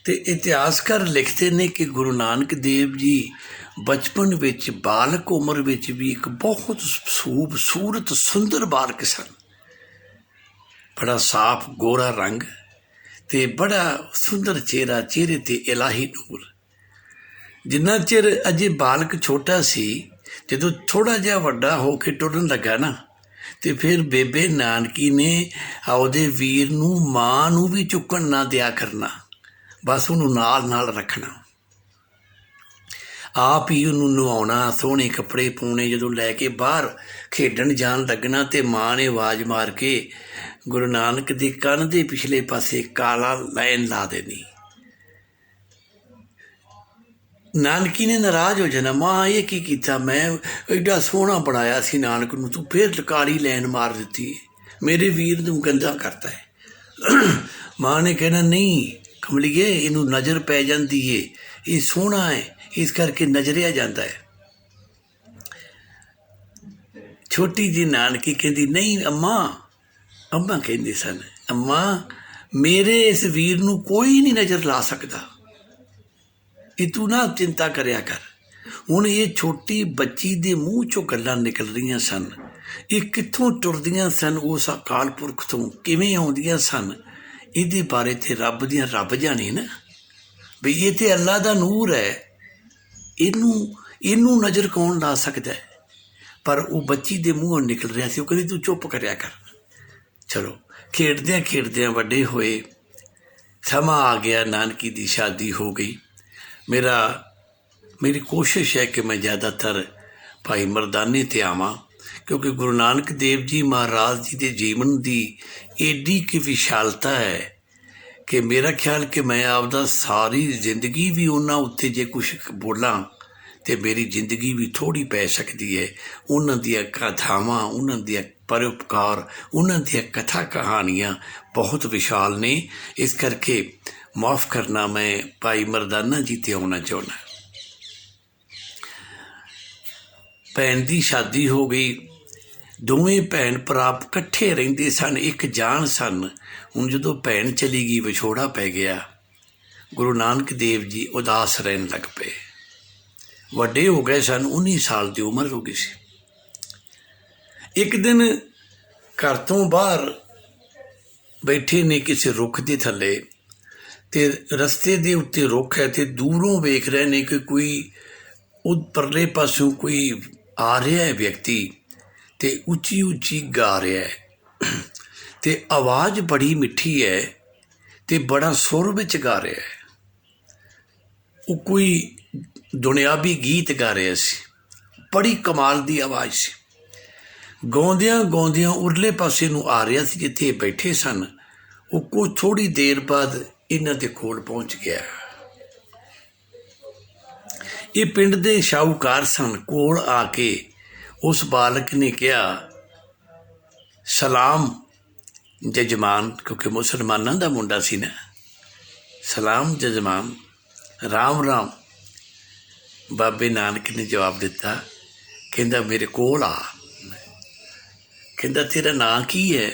ਤੇ ਇਤਿਹਾਸਕਾਰ ਲਿਖਦੇ ਨੇ ਕਿ ਗੁਰੂ ਨਾਨਕ ਦੇਵ ਜੀ ਬਚਪਨ ਵਿੱਚ, ਬਾਲਕ ਉਮਰ ਵਿੱਚ ਵੀ ਇੱਕ ਬਹੁਤ ਖੂਬਸੂਰਤ ਸੁੰਦਰ ਬਾਲਕ ਸਨ। ਬੜਾ ਸਾਫ਼ ਗੋਰਾ ਰੰਗ ਤੇ ਬੜਾ ਸੁੰਦਰ ਚਿਹਰਾ, ਚਿਹਰੇ ਤੇ ਇਲਾਹੀ ਨੂਰ। ਜਿੰਨਾ ਚਿਰ ਅਜੇ ਬਾਲਕ ਛੋਟਾ ਸੀ, ਜਦੋਂ ਥੋੜ੍ਹਾ ਜਿਹਾ ਵੱਡਾ ਹੋ ਕੇ ਟੁਰਨ ਲੱਗਾ ਨਾ, ਤੇ ਫਿਰ ਬੇਬੇ ਨਾਨਕੀ ਨੇ ਉਹਦੇ ਵੀਰ ਨੂੰ, ਮਾਂ ਨੂੰ ਵੀ ਚੁੱਕਣ ਨਾ ਦਿਆ ਕਰਨਾ, ਬਸ ਉਹਨੂੰ ਨਾਲ ਨਾਲ ਰੱਖਣਾ, ਆਪ ਹੀ ਉਹਨੂੰ ਨਵਾਉਣਾ, ਸੋਹਣੇ ਕੱਪੜੇ ਪਾਉਣੇ। ਜਦੋਂ ਲੈ ਕੇ ਬਾਹਰ ਖੇਡਣ ਜਾਣ ਲੱਗਣਾ ਤੇ ਮਾਂ ਨੇ ਆਵਾਜ਼ ਮਾਰ ਕੇ ਗੁਰੂ ਨਾਨਕ ਦੇ ਕੰਨ ਦੇ ਪਿਛਲੇ ਪਾਸੇ ਕਾਲਾ ਲਾਈਨ ਲਾ ਦੇਣੀ। ਨਾਨਕੀ ਨੇ ਨਾਰਾਜ਼ ਹੋ ਜਾਣਾ, ਮਾਂ ਇਹ ਕੀ ਕੀਤਾ, ਮੈਂ ਐਡਾ ਸੋਹਣਾ ਬਣਾਇਆ ਸੀ ਨਾਨਕ ਨੂੰ, ਤੂੰ ਫਿਰ ਕਾਲੀ ਲਾਈਨ ਮਾਰ ਦਿੱਤੀ, ਮੇਰੇ ਵੀਰ ਨੂੰ ਗੰਦਾ ਕਰਤਾ ਹੈ। ਮਾਂ ਨੇ ਕਹਿਣਾ, ਨਹੀਂ ਕਮਲੀਏ, ਇਹਨੂੰ ਨਜ਼ਰ ਪੈ ਜਾਂਦੀ ਏ, ਇਹ ਸੋਹਣਾ ਹੈ, ਇਸ ਕਰਕੇ ਨਜ਼ਰਿਆ ਜਾਂਦਾ ਹੈ। ਛੋਟੀ ਜੀ ਨਾਨਕੀ ਕਹਿੰਦੀ, ਨਹੀਂ ਅੰਮਾ ਕਹਿੰਦੇ ਸਨ, ਅੰਮਾ ਮੇਰੇ ਇਸ ਵੀਰ ਨੂੰ ਕੋਈ ਨਹੀਂ ਨਜ਼ਰ ਲਾ ਸਕਦਾ, ਇਹ ਤੂੰ ਨਾ ਚਿੰਤਾ ਕਰਿਆ ਕਰ। ਹੁਣ ਇਹ ਛੋਟੀ ਬੱਚੀ ਦੇ ਮੂੰਹ ਚੋਂ ਗੱਲਾਂ ਨਿਕਲ ਰਹੀਆਂ ਸਨ, ਇਹ ਕਿੱਥੋਂ ਟੁਰਦੀਆਂ ਸਨ, ਉਸ ਅਕਾਲ ਪੁਰਖ ਤੋਂ ਕਿਵੇਂ ਆਉਂਦੀਆਂ ਸਨ, ਇਹਦੇ ਬਾਰੇ ਤੇ ਰੱਬ ਜਾਣੇ ਨਾ, ਵੀ ਇਹ ਤੇ ਅੱਲਾ ਦਾ ਨੂਰ ਹੈ, ਇਹਨੂੰ ਨਜ਼ਰ ਕੌਣ ਲਾ ਸਕਦਾ ਹੈ। ਪਰ ਉਹ ਬੱਚੀ ਦੇ ਮੂੰਹੋਂ ਨਿਕਲ ਰਿਹਾ ਸੀ, ਉਹ ਕਹਿੰਦੀ ਤੂੰ ਚੁੱਪ ਕਰਿਆ ਕਰ। ਚਲੋ ਖੇਡਦਿਆਂ ਖੇਡਦਿਆਂ ਵੱਡੇ ਹੋਏ, ਸਮਾਂ ਆ ਗਿਆ, ਨਾਨਕੀ ਦੀ ਸ਼ਾਦੀ ਹੋ ਗਈ। ਮੇਰੀ ਕੋਸ਼ਿਸ਼ ਹੈ ਕਿ ਮੈਂ ਜ਼ਿਆਦਾਤਰ ਭਾਈ ਮਰਦਾਨੇ 'ਤੇ ਆਵਾਂ, ਕਿਉਂਕਿ ਗੁਰੂ ਨਾਨਕ ਦੇਵ ਜੀ ਮਹਾਰਾਜ ਜੀ ਦੇ ਜੀਵਨ ਦੀ ਏਡੀ ਕੀ ਵਿਸ਼ਾਲਤਾ ਹੈ ਕਿ ਮੇਰਾ ਖਿਆਲ ਕਿ ਮੈਂ ਆਪਦਾ ਸਾਰੀ ਜ਼ਿੰਦਗੀ ਵੀ ਉਹਨਾਂ ਉੱਤੇ ਜੇ ਕੁਛ ਬੋਲਾਂ ਤੇ ਮੇਰੀ ਜ਼ਿੰਦਗੀ ਵੀ ਥੋੜ੍ਹੀ ਪੈ ਸਕਦੀ ਹੈ। ਉਹਨਾਂ ਦੀਆਂ ਕਥਾਵਾਂ, ਉਹਨਾਂ ਦੀਆਂ ਪਰਉਪਕਾਰ, ਉਹਨਾਂ ਦੀਆਂ ਕਥਾ ਕਹਾਣੀਆਂ ਬਹੁਤ ਵਿਸ਼ਾਲ ਨੇ। ਇਸ ਕਰਕੇ ਮਾਫ਼ ਕਰਨਾ, ਮੈਂ ਭਾਈ ਮਰਦਾਨਾ ਜੀ 'ਤੇ ਆਉਣਾ ਚਾਹੁੰਦਾ। ਭੈਣ ਦੀ ਸ਼ਾਦੀ ਹੋ ਗਈ, ਦੋਵੇਂ ਭੈਣ ਭਰਾ ਇਕੱਠੇ ਰਹਿੰਦੇ ਸਨ, ਇੱਕ ਜਾਨ ਸਨ। ਹੁਣ ਜਦੋਂ ਭੈਣ ਚਲੀ ਗਈ, ਵਿਛੋੜਾ ਪੈ ਗਿਆ, ਗੁਰੂ ਨਾਨਕ ਦੇਵ ਜੀ ਉਦਾਸ ਰਹਿਣ ਲੱਗ ਪਏ। ਵੱਡੇ ਹੋ ਗਏ ਸਨ, 19 ਸਾਲ ਦੀ ਉਮਰ ਹੋ ਗਈ ਸੀ। ਇੱਕ ਦਿਨ ਘਰ ਤੋਂ ਬਾਹਰ ਬੈਠੇ ਨੇ ਕਿਸੇ ਰੁੱਖ ਦੇ ਥੱਲੇ, ਤੇ ਰਸਤੇ ਦੇ ਉੱਤੇ ਰੁੱਖ ਹੈ, ਤੇ ਦੂਰੋਂ ਵੇਖ ਰਹੇ ਨੇ ਕਿ ਕੋਈ ਉਹ ਪਰਲੇ ਪਾਸੋਂ ਕੋਈ ਆ ਰਿਹਾ ਹੈ ਵਿਅਕਤੀ, ਤੇ ਉੱਚੀ ਉੱਚੀ ਗਾ ਰਿਹਾ ਹੈ, ਤੇ ਆਵਾਜ਼ ਬੜੀ ਮਿੱਠੀ ਹੈ, ਤੇ ਬੜਾ ਸੁਰ ਵਿੱਚ ਗਾ ਰਿਹਾ ਹੈ। ਉਹ ਕੋਈ ਦੁਨਿਆਵੀ ਗੀਤ ਗਾ ਰਿਹਾ ਸੀ, ਬੜੀ ਕਮਾਲ ਦੀ ਆਵਾਜ਼ ਸੀ। ਗਾਉਂਦਿਆਂ ਗਾਉਂਦਿਆਂ ਉਰਲੇ ਪਾਸੇ ਨੂੰ ਆ ਰਿਹਾ ਸੀ ਜਿੱਥੇ ਇਹ ਬੈਠੇ ਸਨ। ਉਹ ਥੋੜ੍ਹੀ ਦੇਰ ਬਾਅਦ ਇਹਨਾਂ ਦੇ ਕੋਲ ਪਹੁੰਚ ਗਿਆ। ਇਹ ਪਿੰਡ ਦੇ ਸ਼ਾਹੂਕਾਰ ਸਨ। ਕੋਲ ਆ ਕੇ ਉਸ ਬਾਲਕ ਨੇ ਕਿਹਾ, ਸਲਾਮ ਜਜਮਾਨ, ਕਿਉਂਕਿ ਮੁਸਲਮਾਨਾਂ ਦਾ ਮੁੰਡਾ ਸੀ ਨਾ, ਸਲਾਮ ਜਜਮਾਨ, ਰਾਮ ਰਾਮ। ਬਾਬੇ ਨਾਨਕ ਨੇ ਜਵਾਬ ਦਿੱਤਾ, ਕਹਿੰਦਾ ਮੇਰੇ ਕੋਲ ਆ। ਕਹਿੰਦਾ ਤੇਰਾ ਨਾਂ ਕੀ ਹੈ?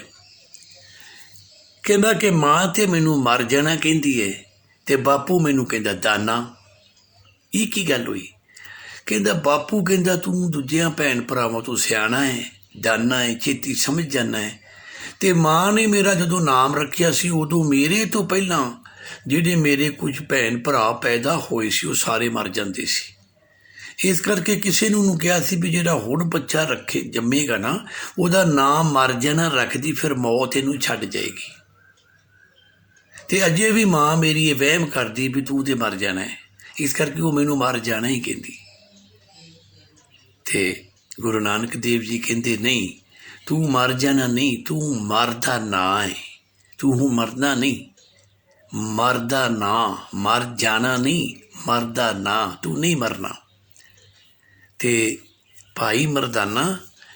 ਕਹਿੰਦਾ ਕਿ ਮਾਂ ਤੇ ਮੈਨੂੰ ਮਰ ਜਾਣਾ ਕਹਿੰਦੀ ਹੈ, ਤੇ ਬਾਪੂ ਮੈਨੂੰ ਕਹਿੰਦਾ ਦਾਨਾ। ਇਹ ਕੀ ਗੱਲ ਹੋਈ? ਕਹਿੰਦਾ ਬਾਪੂ ਕਹਿੰਦਾ ਤੂੰ ਦੂਜਿਆਂ ਭੈਣ ਭਰਾਵਾਂ ਤੋਂ ਸਿਆਣਾ ਹੈ, ਦਾਨਾ ਹੈ, ਛੇਤੀ ਸਮਝ ਜਾਣਾ ਹੈ। ਤੇ ਮਾਂ ਨੇ ਮੇਰਾ ਜਦੋਂ ਨਾਮ ਰੱਖਿਆ ਸੀ, ਉਦੋਂ ਮੇਰੇ ਤੋਂ ਪਹਿਲਾਂ ਜਿਹੜੇ ਮੇਰੇ ਕੁਝ ਭੈਣ ਭਰਾ ਪੈਦਾ ਹੋਏ ਸੀ ਉਹ ਸਾਰੇ ਮਰ ਜਾਂਦੇ ਸੀ। ਇਸ ਕਰਕੇ ਕਿਸੇ ਨੂੰ ਕਿਹਾ ਸੀ ਵੀ ਜਿਹੜਾ ਹੁਣ ਬੱਚਾ ਜੰਮੇਗਾ ਨਾ, ਉਹਦਾ ਨਾਮ ਮਰ ਜਾਣਾ ਰੱਖਦੀ, ਫਿਰ ਮੌਤ ਇਹਨੂੰ ਛੱਡ ਜਾਏਗੀ। ਤੇ ਅਜੇ ਵੀ ਮਾਂ ਮੇਰੀ ਇਹ ਵਹਿਮ ਕਰਦੀ ਵੀ ਤੂੰ ਤੇ ਮਰ ਜਾਣਾ ਹੈ, ਇਸ ਕਰਕੇ ਉਹ ਮੈਨੂੰ ਮਰ ਜਾਣਾ ਹੀ ਕਹਿੰਦੀ। ਤੇ ਗੁਰੂ ਨਾਨਕ ਦੇਵ ਜੀ ਕਹਿੰਦੇ ਨਹੀਂ, तू मर जाना नहीं, तू मरदा ना है, तू मरना नहीं, मरदा ना, मर जाना नहीं, मरदा ना, तू नहीं मरना। ते भाई मरदाना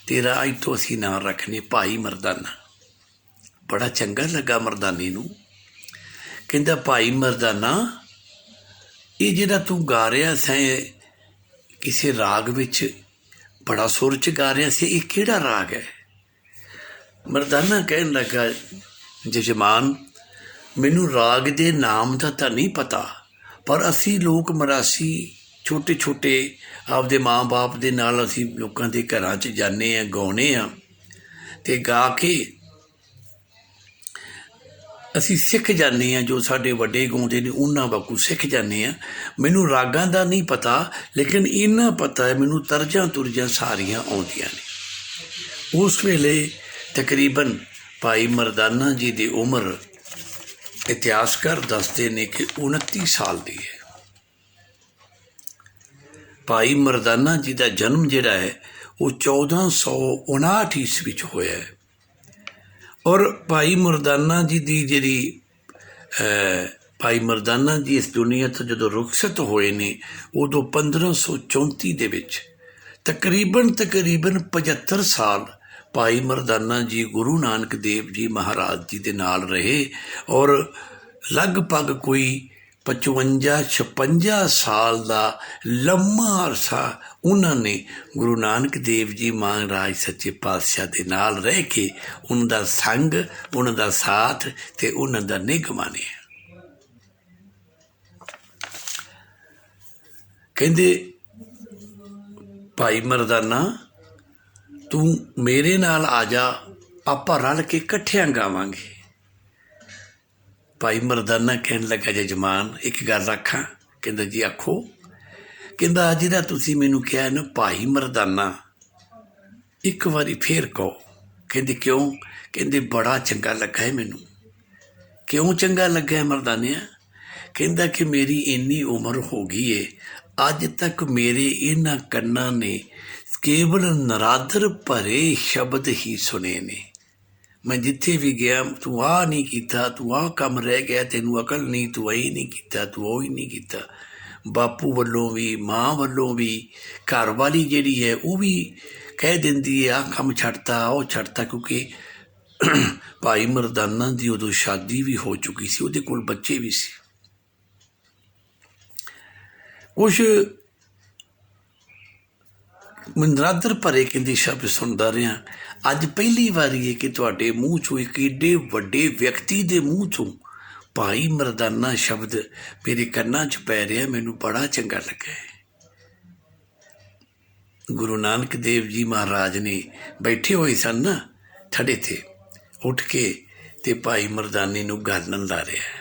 तेरा अज तो असी नां रखने भाई मरदाना। बड़ा चंगा लगा मरदाने नूं। कहंदा भाई मरदाना ये जिहड़ा तू गा रहा सैं किसी राग विच बड़ा सुर च गा रहा से, ये किहड़ा राग है? मरदाना कहन लगा जजमान मैनू राग दे नाम दा तां नहीं पता, पर असी लोग मरासी छोटे छोटे आपदे माँ बाप दे नाल असी लोकां दे घरां च जाने आ, गाउने आ ते गा के असी सिख जाने आ, जो साडे वड्डे गाउंदे ने उन्हां वाकू सिख जाने आ। मैनू रागां दा नहीं पता, लेकिन इन्ना पता है मैनू तर्जां तुरजां सारियां आउंदियां ने। उस वेले तकरीबन भाई मरदाना जी दी उम्र इतिहासकार दसदे ने कि 29 साल दी है। भाई मरदाना जी का जन्म जिहड़ा है वो 1459 ईस्वी च होया है। और भाई मरदाना जी दी जिहड़ी भाई मरदाना जी इस दुनिया तो जो रुखसत होए ने उदों 1534 दे विच तकरीबन 75 साल भाई मरदाना जी गुरु नानक देव जी महाराज जी दे नाल रहे। और लगभग कोई 55-56 साल का लम्मा अरसा उन्होंने गुरु नानक देव जी महाराज सच्चे पातशाह के नाल रह के उनका संग, उनका साथ ते उनका निघ माने। कहंदे भाई मरदाना तू मेरे नाल आ जा, आपां रल के कट्ठियां गावांगे। भाई मरदाना कहन लगा जजमान एक गल आखां? कहंदा जी आखो। कहंदा जिहड़ा तुसीं मैनूं कहा ना भाई मरदाना, एक बारी फिर कहो। कहंदे क्यों? कहंदे बड़ा चंगा लगा है मैनूं। क्यों चंगा लगा है मरदानिया? कहंदा कि मेरी इन्नी उम्र हो गई है, अज तक मेरे इन्हां कन्नां ने केवल नरादर भरे शब्द ही सुने ने। मैं जिथे भी गया तू आ नहीं किया, तू आ कम रह गया, तेनू अकल नहीं, तू यही नहीं किया, तू वो ही नहीं किया। बापू वालों भी माँ वालों भी घर वाली जिहड़ी है वो भी कह दिंदी है आ कम छड्डता वो छड्डता, क्योंकि भाई मरदाना की उदों शादी भी हो चुकी सी, उहदे कोल बच्चे भी सी। कुछ नरादर भरे कहंदी शब्द सुनदा रहा। अज पहली बारी है कि तुहाडे मूँह चों एक एडे वड्डे व्यक्ति दे मूँह चों भाई मरदाना शब्द मेरे कन्नां च पै रहा, मैनूं बड़ा चंगा लगा है। गुरु नानक देव जी महाराज ने बैठे हुए सन ना थड़े ते, उठ के ते भाई मरदाने नूं गलनन ला रहा।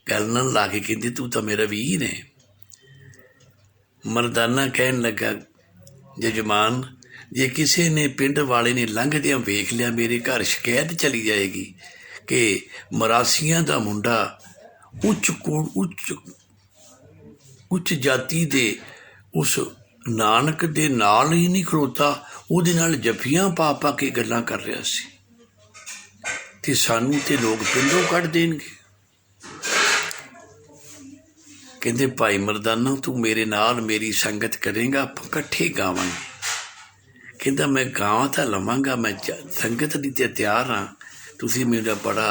गलनन ला के कहंदे तू तो मेरा वीर है। मरदाना कहन लगा जजमान जे किसी ने पिंड वाले ने लंघदियां वेख लिया मेरे घर शिकायत चली जाएगी कि मरासियां दा मुंडा उच्च जाति दे उस नानक दे नाल ही नहीं खलोता, उहदे नाल जफियां पा पा के गल्लां कर रहा सी ते सानू ते लोग पिंडों कढ देणगे। कहंदे भाई मरदाना तू मेरे नाल मेरी संगत करेगा, आपां कट्ठे गावांगे। कहंदा मैं गावां तां लवांगा, मैं संगत दी ते तैयार हाँ। तुसीं मेरा बड़ा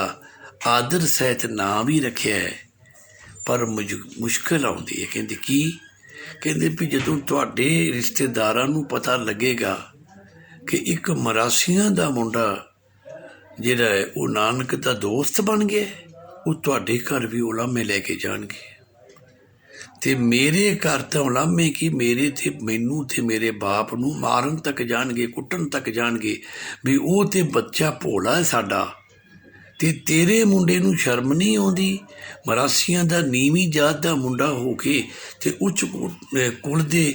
आदर सहित नाम भी रखिया है, पर मुश्किल आउंदी है। कहंदे की? कहंदे भी जदों तुहाडे रिश्तेदारां नूं पता लगेगा कि एक मरासियां दा मुंडा जिहड़ा है वो नानक दा दोस्त बन गया, वो तुहाडे घर भी उलामे लैके जाणगे ते मेरे घर तो उलामे की मेरे ते मैनू ते मेरे बाप नूं मारन तक जाणगे, कुट्टन तक जाणगे भी वो ते बच्चा भोला है साडा ते तेरे मुंडे नूं शर्म नहीं आउंदी? मरासियां दा नीवीं जात दा मुंडा हो के ते उच्च कुल दे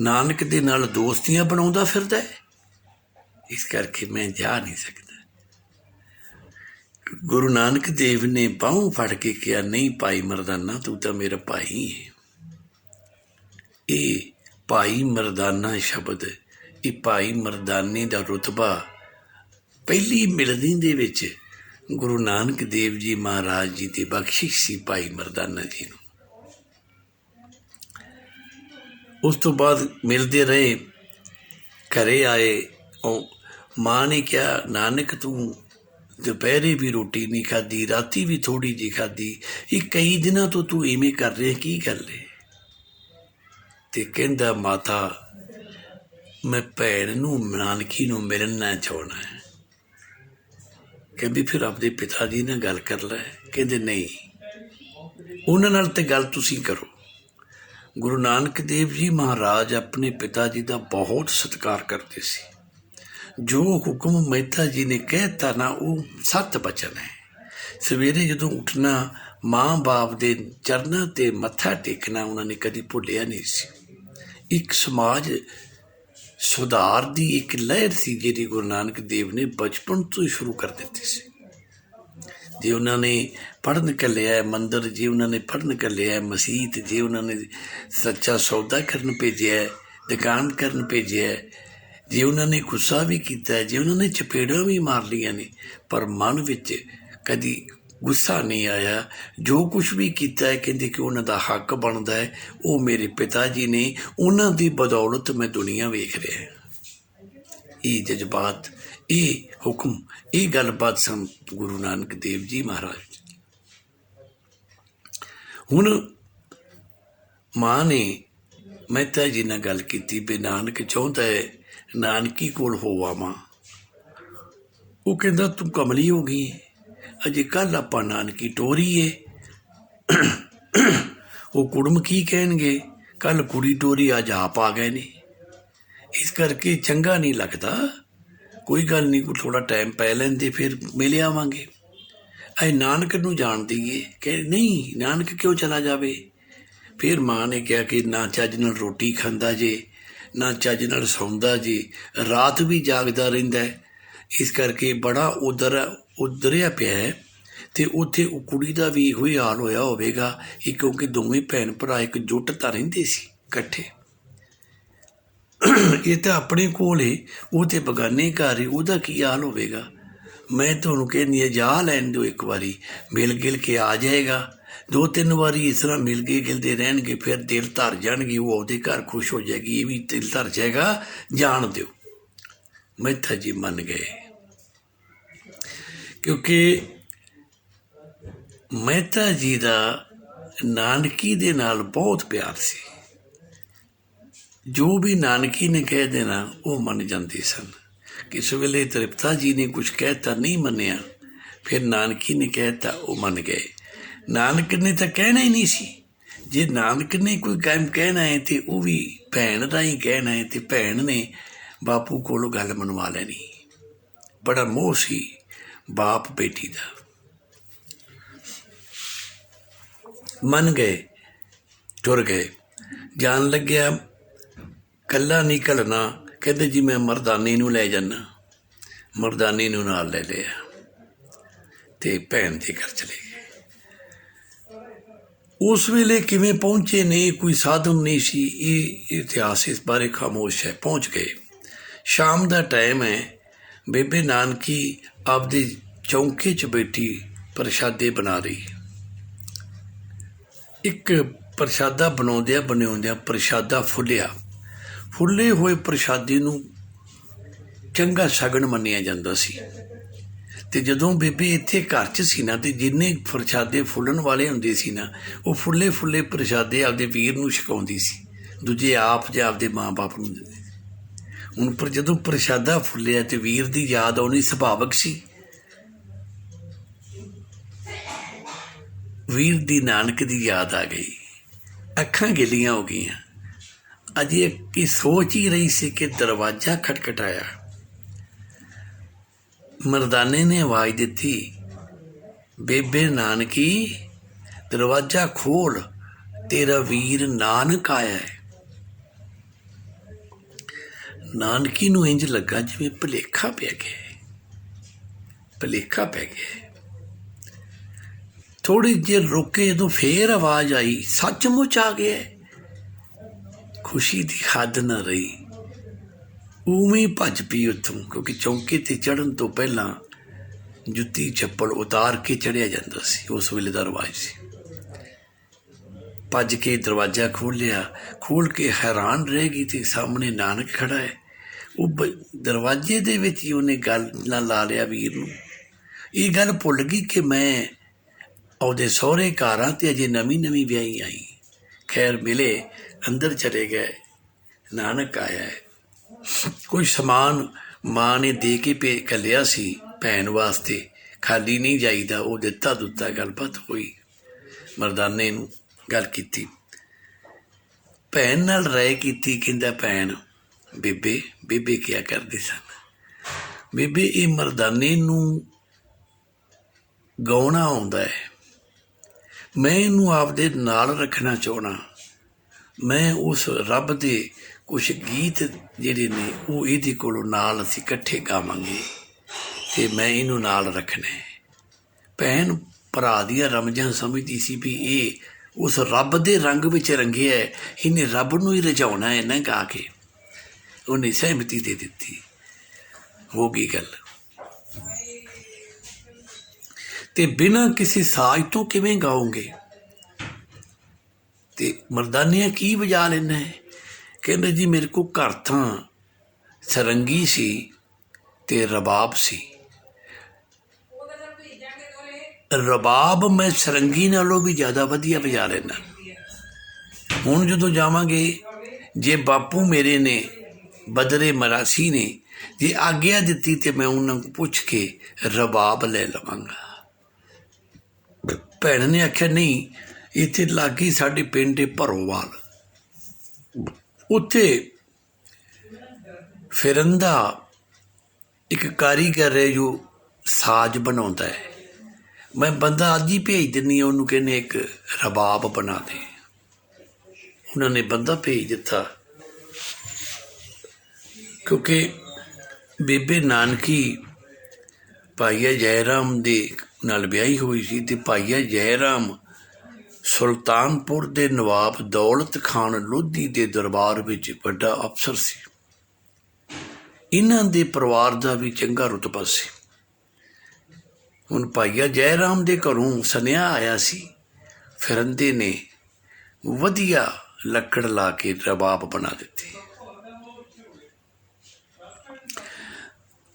नानक दे नाल दोस्तियां बनाउंदा फिरदा है। इस करके मैं जा नहीं सकता। गुरु नानक देव ने बाहों फड़ के कहा नहीं भाई मरदाना तू तो मेरा भाई है। ये भाई मरदाना शब्द, ये भाई मरदाने का रुतबा ਪਹਿਲੀ ਮਿਲਣੀ ਦੇ ਵਿੱਚ ਗੁਰੂ ਨਾਨਕ ਦੇਵ ਜੀ ਮਹਾਰਾਜ ਜੀ ਦੀ ਬਖਸ਼ਿਸ਼ ਸੀ ਭਾਈ ਮਰਦਾਨਾ ਜੀ ਨੂੰ। ਉਸ ਤੋਂ ਬਾਅਦ ਮਿਲਦੇ ਰਹੇ, ਘਰੇ ਆਏ। ਉਹ ਮਾਂ ਨੇ ਕਿਹਾ, ਨਾਨਕ ਤੂੰ ਦੁਪਹਿਰੇ ਵੀ ਰੋਟੀ ਨਹੀਂ ਖਾਧੀ, ਰਾਤੀ ਵੀ ਥੋੜ੍ਹੀ ਜਿਹੀ ਖਾਧੀ, ਇਹ ਕਈ ਦਿਨਾਂ ਤੋਂ ਤੂੰ ਇਵੇਂ ਕਰ ਰਿਹਾ, ਕੀ ਗੱਲ ਹੈ? ਤੇ ਕਹਿੰਦਾ, ਮਾਤਾ ਮੈਂ ਭੈਣ ਨੂੰ ਨਾਨਕੀ ਨੂੰ ਮਿਲਣਾ ਚਾਹੁੰਦਾ ਹੈ। ਕਹਿੰਦੀ ਫਿਰ ਆਪਣੇ ਪਿਤਾ ਜੀ ਨਾਲ ਗੱਲ ਕਰ ਲੈ। ਕਹਿੰਦੇ ਨਹੀਂ, ਉਹਨਾਂ ਨਾਲ ਤੇ ਗੱਲ ਤੁਸੀਂ ਕਰੋ। ਗੁਰੂ ਨਾਨਕ ਦੇਵ ਜੀ ਮਹਾਰਾਜ ਆਪਣੇ ਪਿਤਾ ਜੀ ਦਾ ਬਹੁਤ ਸਤਿਕਾਰ ਕਰਦੇ ਸੀ। ਜੋ ਹੁਕਮ ਮਹਿਤਾ ਜੀ ਨੇ ਕਹਿਤਾ ਨਾ, ਉਹ ਸੱਤ ਬਚਨ ਹੈ। ਸਵੇਰੇ ਜਦੋਂ ਉੱਠਣਾ, ਮਾਂ ਬਾਪ ਦੇ ਚਰਨਾਂ 'ਤੇ ਮੱਥਾ ਟੇਕਣਾ ਉਹਨਾਂ ਨੇ ਕਦੀ ਭੁੱਲਿਆ ਨਹੀਂ ਸੀ। ਇੱਕ ਸਮਾਜ ਸੁਧਾਰ ਦੀ ਇੱਕ ਲਹਿਰ ਸੀ ਜਿਹੜੀ ਗੁਰੂ ਨਾਨਕ ਦੇਵ ਨੇ ਬਚਪਨ ਤੋਂ ਹੀ ਸ਼ੁਰੂ ਕਰ ਦਿੱਤੀ ਸੀ। ਜੇ ਉਹਨਾਂ ਨੇ ਪੜ੍ਹਨ ਘੱਲਿਆ ਮੰਦਰ, ਜੇ ਉਹਨਾਂ ਨੇ ਪੜ੍ਹਨ ਘੱਲਿਆ ਮਸੀਤ, ਜੇ ਉਹਨਾਂ ਨੇ ਸੱਚਾ ਸੌਦਾ ਕਰਨ ਭੇਜਿਆ, ਦੁਕਾਨ ਕਰਨ ਭੇਜਿਆ, ਜੇ ਉਹਨਾਂ ਨੇ ਗੁੱਸਾ ਵੀ ਕੀਤਾ, ਜੇ ਉਹਨਾਂ ਨੇ ਚਪੇੜਾਂ ਵੀ ਮਾਰ ਲਈਆਂ ਨੇ, ਪਰ ਮਨ ਵਿੱਚ ਕਦੀ ਗੁੱਸਾ ਨਹੀਂ ਆਇਆ। ਜੋ ਕੁਛ ਵੀ ਕੀਤਾ ਹੈ, ਕਹਿੰਦੇ ਕਿ ਉਹਨਾਂ ਦਾ ਹੱਕ ਬਣਦਾ ਹੈ, ਉਹ ਮੇਰੇ ਪਿਤਾ ਜੀ ਨੇ, ਉਹਨਾਂ ਦੀ ਬਦੌਲਤ ਮੈਂ ਦੁਨੀਆ ਵੇਖ ਰਿਹਾ। ਇਹ ਜਜ਼ਬਾਤ, ਇਹ ਹੁਕਮ, ਇਹ ਗੱਲਬਾਤ ਸਨ ਗੁਰੂ ਨਾਨਕ ਦੇਵ ਜੀ ਮਹਾਰਾਜ। ਹੁਣ ਮਾਂ ਨੇ ਮਹਿਤਾ ਜੀ ਨਾਲ ਗੱਲ ਕੀਤੀ ਵੀ ਨਾਨਕ ਚਾਹੁੰਦਾ ਹੈ ਨਾਨਕੀ ਕੋਲ ਹੋ ਆਵਾਂ। ਉਹ ਕਹਿੰਦਾ ਤੂੰ ਕਮਲੀ ਹੋ ਗਈ, ਅਜੇ ਕੱਲ੍ਹ ਆਪਾਂ ਨਾਨਕੀ ਟੋਰੀਏ, ਉਹ ਕੁੜਮ ਕੀ ਕਹਿਣਗੇ, ਕੱਲ੍ਹ ਕੁੜੀ ਟੋਰੀ, ਅੱਜ ਆਪ ਆ ਗਏ ਨੇ, ਇਸ ਕਰਕੇ ਚੰਗਾ ਨਹੀਂ ਲੱਗਦਾ। ਕੋਈ ਗੱਲ ਨਹੀਂ, ਕੋਈ ਥੋੜ੍ਹਾ ਟਾਈਮ ਪੈ ਲੈਂਦੇ, ਫਿਰ ਮਿਲ ਆਵਾਂਗੇ। ਅਜੇ ਨਾਨਕ ਨੂੰ ਜਾਣ ਦਈਏ। ਕਿ ਨਹੀਂ, ਨਾਨਕ ਕਿਉਂ ਚਲਾ ਜਾਵੇ? ਫਿਰ ਮਾਂ ਨੇ ਕਿਹਾ ਕਿ ਨਾ ਚੱਜ ਨਾਲ ਰੋਟੀ ਖਾਂਦਾ ਜੇ, ਨਾ ਚੱਜ ਨਾਲ ਸੌਂਦਾ ਜੇ, ਰਾਤ ਵੀ ਜਾਗਦਾ ਰਹਿੰਦਾ, ਇਸ ਕਰਕੇ ਬੜਾ ਉਧਰਿਆ ਪਿਆ ਹੈ। ਅਤੇ ਉੱਥੇ ਉਹ ਕੁੜੀ ਦਾ ਵੀ ਇਹੋ ਹੀ ਹਾਲ ਹੋਇਆ ਹੋਵੇਗਾ, ਕਿਉਂਕਿ ਦੋਵੇਂ ਭੈਣ ਭਰਾ ਇੱਕ ਜੁੱਟ ਤਾਂ ਰਹਿੰਦੇ ਸੀ ਇਕੱਠੇ। ਇਹ ਤਾਂ ਆਪਣੇ ਕੋਲ ਹੈ, ਉਹ ਤਾਂ ਬਗਾਨੇ ਘਰ ਹੈ, ਉਹਦਾ ਕੀ ਹਾਲ ਹੋਵੇਗਾ? ਮੈਂ ਤੁਹਾਨੂੰ ਕਹਿੰਦੀ ਹਾਂ, ਜਾ ਲੈਣ ਦਿਓ, ਇੱਕ ਵਾਰੀ ਮਿਲ ਗਿਲ ਕੇ ਆ ਜਾਏਗਾ। 2-3 ਵਾਰੀ ਇਸ ਤਰ੍ਹਾਂ ਮਿਲ ਕੇ ਗਿਲਦੇ ਰਹਿਣਗੇ, ਫਿਰ ਦਿਲ ਧਰ ਜਾਣਗੇ, ਉਹ ਉਹਦੇ ਘਰ ਖੁਸ਼ ਹੋ ਜਾਏਗੀ, ਇਹ ਵੀ ਦਿਲ ਧਰ ਜਾਏਗਾ, ਜਾਣ ਦਿਓ। ਮਹਿਤਾ ਜੀ ਮੰਨ ਗਏ, ਕਿਉਂਕਿ ਮਹਿਤਾ ਜੀ ਦਾ ਨਾਨਕੀ ਦੇ ਨਾਲ ਬਹੁਤ ਪਿਆਰ ਸੀ। ਜੋ ਵੀ ਨਾਨਕੀ ਨੇ ਕਹਿ ਦੇਣਾ ਉਹ ਮੰਨ ਜਾਂਦੇ ਸਨ। ਕਿਸੇ ਵੇਲੇ ਤ੍ਰਿਪਤਾ ਜੀ ਨੇ ਕੁਛ ਕਹਿਤਾ, ਨਹੀਂ ਮੰਨਿਆ, ਫਿਰ ਨਾਨਕੀ ਨੇ ਕਹਿਤਾ, ਉਹ ਮੰਨ ਗਏ। ਨਾਨਕ ਨੇ ਤਾਂ ਕਹਿਣਾ ਹੀ ਨਹੀਂ ਸੀ। ਜੇ ਨਾਨਕ ਨੇ ਕੋਈ ਕੰਮ ਕਹਿਣਾ ਹੈ ਤੇ ਉਹ ਵੀ ਭੈਣ ਰਾਹੀਂ ਕਹਿਣਾ ਹੈ, ਤੇ ਭੈਣ ਨੇ ਬਾਪੂ ਕੋਲੋਂ ਗੱਲ ਮਨਵਾ ਲੈਣੀ। ਬੜਾ ਮੋਹ ਸੀ ਬਾਪ ਬੇਟੀ ਦਾ। ਮੰਨ ਗਏ, ਟੁਰ ਗਏ। ਜਾਣ ਲੱਗਿਆ, ਇਕੱਲਾ ਨਹੀਂ ਘੱਲਣਾ, ਕਹਿੰਦੇ ਜੀ ਮੈਂ ਮਰਦਾਨੀ ਨੂੰ ਲੈ ਜਾਂਦਾ। ਮਰਦਾਨੀ ਨੂੰ ਨਾਲ ਲੈ ਲਿਆ ਅਤੇ ਭੈਣ ਦੇ ਘਰ ਚਲੇ ਗਏ। ਉਸ ਵੇਲੇ ਕਿਵੇਂ ਪਹੁੰਚੇ ਨੇ, ਕੋਈ ਸਾਧਨ ਨਹੀਂ ਸੀ, ਇਹ ਇਤਿਹਾਸ ਇਸ ਬਾਰੇ ਖਾਮੋਸ਼ ਹੈ। ਪਹੁੰਚ ਗਏ, ਸ਼ਾਮ ਦਾ ਟਾਈਮ ਹੈ। ਬੇਬੇ ਨਾਨਕੀ ਆਪਦੇ ਚੌਂਕੇ 'ਚ ਬੈਠੀ ਪ੍ਰਸ਼ਾਦੇ ਬਣਾ ਰਹੀ। ਇੱਕ ਪ੍ਰਸ਼ਾਦਾ ਬਣਾਉਂਦਿਆਂ ਪ੍ਰਸ਼ਾਦਾ ਫੁੱਲਿਆ। ਫੁੱਲੇ ਹੋਏ ਪ੍ਰਸ਼ਾਦੇ ਨੂੰ ਚੰਗਾ ਸ਼ਗਨ ਮੰਨਿਆ ਜਾਂਦਾ ਸੀ। ਅਤੇ ਜਦੋਂ ਬੇਬੇ ਇੱਥੇ ਘਰ 'ਚ ਸੀ ਨਾ, ਅਤੇ ਜਿੰਨੇ ਪ੍ਰਸ਼ਾਦੇ ਫੁੱਲਣ ਵਾਲੇ ਹੁੰਦੇ ਸੀ ਨਾ, ਉਹ ਫੁੱਲੇ ਪ੍ਰਸ਼ਾਦੇ ਆਪਦੇ ਵੀਰ ਨੂੰ ਛਕਾਉਂਦੀ ਸੀ, ਦੂਜੇ ਆਪ ਜਾਂ ਆਪਦੇ ਮਾਂ ਬਾਪ ਨੂੰ ਦਿੰਦੇ। ਹੁਣ ਪਰ ਜਦੋਂ ਪ੍ਰਸ਼ਾਦਾ ਫੁੱਲਿਆ ਅਤੇ ਵੀਰ ਦੀ ਯਾਦ ਆਉਣੀ ਸੁਭਾਵਿਕ ਸੀ। ਵੀਰ ਦੀ ਨਾਨਕ ਦੀ ਯਾਦ ਆ ਗਈ, ਅੱਖਾਂ ਗਿੱਲੀਆਂ ਹੋ ਗਈਆਂ। ਅਜੇ ਕੀ ਸੋਚ ਹੀ ਰਹੀ ਸੀ ਕਿ ਦਰਵਾਜ਼ਾ ਖਟਖਟਾਇਆ। ਮਰਦਾਨੇ ਨੇ ਆਵਾਜ਼ ਦਿੱਤੀ, ਬੇਬੇ ਨਾਨਕੀ ਦਰਵਾਜ਼ਾ ਖੋਲ, ਤੇਰਾ ਵੀਰ ਨਾਨਕ ਆਇਆ ਹੈ। ਨਾਨਕੀ ਨੂੰ ਇੰਝ ਲੱਗਾ ਜਿਵੇਂ ਭੁਲੇਖਾ ਪੈ ਗਿਆ। ਥੋੜ੍ਹੀ ਜਿਹੀ ਰੁਕੇ, ਜਦੋਂ ਫੇਰ ਆਵਾਜ਼ ਆਈ, ਸੱਚਮੁੱਚ ਆ ਗਿਆ। ਖੁਸ਼ੀ ਦੀ ਹੱਦ ਨਾ ਰਹੀ। ਉਵੇਂ ਹੀ ਭੱਜ ਪਈ ਉੱਥੋਂ, ਕਿਉਂਕਿ ਚੌਂਕੇ 'ਤੇ ਚੜ੍ਹਨ ਤੋਂ ਪਹਿਲਾਂ ਜੁੱਤੀ ਚੱਪਲ ਉਤਾਰ ਕੇ ਚੜ੍ਹਿਆ ਜਾਂਦਾ ਸੀ, ਉਸ ਵੇਲੇ ਦਾ ਰਿਵਾਜ ਸੀ। ਭੱਜ ਕੇ ਦਰਵਾਜ਼ਾ ਖੋਲ੍ਹਿਆ, ਖੋਲ੍ਹ ਕੇ ਹੈਰਾਨ ਰਹਿ ਗਈ ਅਤੇ ਸਾਹਮਣੇ ਨਾਨਕ ਖੜ੍ਹਾ ਹੈ। ਉਹ ਦਰਵਾਜ਼ੇ ਦੇ ਵਿੱਚ ਹੀ ਉਹਨੇ ਗੱਲ ਨਾਲ ਲਾ ਲਿਆ ਵੀਰ ਨੂੰ। ਇਹ ਗੱਲ ਭੁੱਲ ਗਈ ਕਿ ਮੈਂ ਉਹਦੇ ਸਹੁਰੇ ਘਰ ਹਾਂ ਅਤੇ ਅਜੇ ਨਵੀਂ ਨਵੀਂ ਵਿਆਹੀ ਆਈ। ਖੈਰ ਮਿਲੇ, ਅੰਦਰ ਚਲੇ ਗਏ। ਨਾਨਕ ਆਇਆ ਹੈ। ਕੁਝ ਸਮਾਨ ਮਾਂ ਨੇ ਦੇ ਕੇ ਘੱਲਿਆ ਸੀ ਭੈਣ ਵਾਸਤੇ, ਖਾਲੀ ਨਹੀਂ ਜਾਈਦਾ, ਉਹ ਦਿੱਤਾ ਦੁੱਤਾ। ਗੱਲਬਾਤ ਹੋਈ, ਮਰਦਾਨੇ ਨੂੰ ਗੱਲ ਕੀਤੀ, ਭੈਣ ਨਾਲ ਰਾਏ ਕੀਤੀ। ਕਹਿੰਦਾ ਭੈਣ ਬੇਬੇ ਕਿਆ ਕਰਦੇ ਸਨ, ਬੇਬੇ ਇਹ ਮਰਦਾਨੇ ਨੂੰ ਗਾਉਣਾ ਆਉਂਦਾ ਹੈ, ਮੈਂ ਇਹਨੂੰ ਆਪਦੇ ਨਾਲ ਰੱਖਣਾ ਚਾਹੁੰਦਾ। ਮੈਂ ਉਸ ਰੱਬ ਦੇ ਕੁਛ ਗੀਤ ਜਿਹੜੇ ਨੇ ਉਹ ਇਹਦੇ ਕੋਲੋਂ ਨਾਲ ਅਸੀਂ ਇਕੱਠੇ ਗਾਵਾਂਗੇ ਅਤੇ ਮੈਂ ਇਹਨੂੰ ਨਾਲ ਰੱਖਣਾ ਹੈ। ਭੈਣ ਭਰਾ ਦੀਆਂ ਰਮਜ਼ਾਂ ਸਮਝਦੀ ਸੀ ਵੀ ਇਹ ਉਸ ਰੱਬ ਦੇ ਰੰਗ ਵਿੱਚ ਰੰਗਿਆ, ਇਹਨੇ ਰੱਬ ਨੂੰ ਹੀ ਰਝਾਉਣਾ ਹੈ ਨਾ ਗਾ ਕੇ। ਉਹਨੇ ਸਹਿਮਤੀ ਦੇ ਦਿੱਤੀ, ਹੋ ਗਈ ਗੱਲ। ਅਤੇ ਬਿਨਾਂ ਕਿਸੇ ਸਾਜ਼ ਤੋਂ ਕਿਵੇਂ ਗਾਓਗੇ? ਅਤੇ ਮਰਦਾਨਿਆਂ ਕੀ ਵਜਾ ਲੈਣਾ ਹੈ? ਕਹਿੰਦਾ ਜੀ ਮੇਰੇ ਕੋਲ ਘਰ ਤਾਂ ਸਰੰਗੀ ਸੀ ਅਤੇ ਰਬਾਬ ਸੀ। ਰਬਾਬ ਮੈਂ ਸਰੰਗੀ ਨਾਲੋਂ ਵੀ ਜ਼ਿਆਦਾ ਵਧੀਆ ਵਜਾ ਲੈਂਦਾ। ਹੁਣ ਜਦੋਂ ਜਾਵਾਂਗੇ, ਜੇ ਬਾਪੂ ਮੇਰੇ ਨੇ ਬਦਰੇ ਮਰਾਸੀ ਨੇ ਜੇ ਆਗਿਆ ਦਿੱਤੀ ਤਾਂ ਮੈਂ ਉਹਨਾਂ ਨੂੰ ਪੁੱਛ ਕੇ ਰਬਾਬ ਲੈ ਲਵਾਂਗਾ। ਭੈਣ ਨੇ ਆਖਿਆ ਨਹੀਂ, ਇੱਥੇ ਲਾਗੇ ਸਾਡੇ ਪਿੰਡ ਹੈ ਭਰੋਵਾਲ, ਉੱਥੇ ਫਿਰੰਦਾ ਇੱਕ ਕਾਰੀਗਰ ਹੈ ਜੋ ਸਾਜ਼ ਬਣਾਉਂਦਾ ਹੈ। ਮੈਂ ਬੰਦਾ ਅੱਜ ਹੀ ਭੇਜ ਦਿੰਦੀ ਹਾਂ ਉਹਨੂੰ, ਕਹਿੰਦੇ ਇੱਕ ਰਬਾਬ ਬਣਾ ਦੇ। ਉਹਨਾਂ ਨੇ ਬੰਦਾ ਭੇਜ ਦਿੱਤਾ, ਕਿਉਂਕਿ ਬੇਬੇ ਨਾਨਕੀ ਭਾਈਆ ਜੈ ਰਾਮ ਦੇ ਨਾਲ ਵਿਆਹੀ ਹੋਈ ਸੀ ਅਤੇ ਭਾਈਆ ਜੈ ਰਾਮ ਸੁਲਤਾਨਪੁਰ ਦੇ ਨਵਾਬ ਦੌਲਤ ਖਾਨ ਲੋਧੀ ਦੇ ਦਰਬਾਰ ਵਿੱਚ ਵੱਡਾ ਅਫਸਰ ਸੀ। ਇਹਨਾਂ ਦੇ ਪਰਿਵਾਰ ਦਾ ਵੀ ਚੰਗਾ ਰੁਤਬਾ ਸੀ। ਹੁਣ ਭਾਈਆ ਜੈ ਰਾਮ ਦੇ ਘਰੋਂ ਸੁਨੇਹਾ ਆਇਆ ਸੀ, ਫਿਰੰਦੇ ਨੇ ਵਧੀਆ ਲੱਕੜ ਲਾ ਕੇ ਰਬਾਬ ਬਣਾ ਦਿੱਤੀ।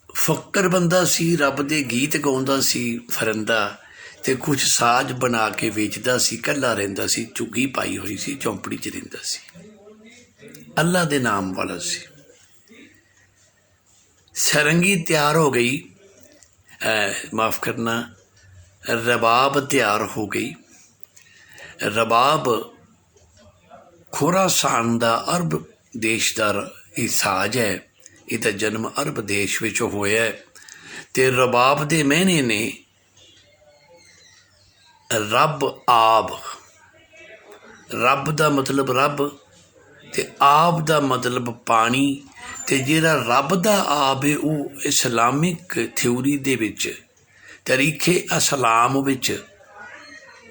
ਫੱਕਰ ਬੰਦਾ ਸੀ, ਰੱਬ ਦੇ ਗੀਤ ਗਾਉਂਦਾ ਸੀ ਫਿਰੰਦਾ, ਅਤੇ ਕੁਛ ਸਾਜ਼ ਬਣਾ ਕੇ ਵੇਚਦਾ ਸੀ। ਇਕੱਲਾ ਰਹਿੰਦਾ ਸੀ, ਝੁੱਗੀ ਪਾਈ ਹੋਈ ਸੀ, ਝੌਂਪੜੀ 'ਚ ਰਹਿੰਦਾ ਸੀ, ਅੱਲਾ ਦੇ ਨਾਮ ਵਾਲਾ ਸੀ। ਸਰੰਗੀ ਤਿਆਰ ਹੋ ਗਈ, ਮਾਫ਼ ਕਰਨਾ, ਰਬਾਬ ਤਿਆਰ ਹੋ ਗਈ। ਰਬਾਬ ਖੁਰਾਸਾਨ ਦਾ ਅਰਬ ਦੇਸ਼ ਦਾ ਇਹ ਸਾਜ਼ ਹੈ। ਇਹਦਾ ਜਨਮ ਅਰਬ ਦੇਸ਼ ਵਿੱਚ ਹੋਇਆ ਅਤੇ ਰਬਾਬ ਦੇ ਮਹੀਨੇ ਨੇ ਰੱਬ ਆਬ, ਰੱਬ ਦਾ ਮਤਲਬ ਰੱਬ ਅਤੇ ਆਬ ਦਾ ਮਤਲਬ ਪਾਣੀ। ਅਤੇ ਜਿਹੜਾ ਰੱਬ ਦਾ ਆਬ ਹੈ ਉਹ ਇਸਲਾਮਿਕ ਥਿਊਰੀ ਦੇ ਵਿੱਚ, ਤਰੀਕੇ ਇਸਲਾਮ ਵਿੱਚ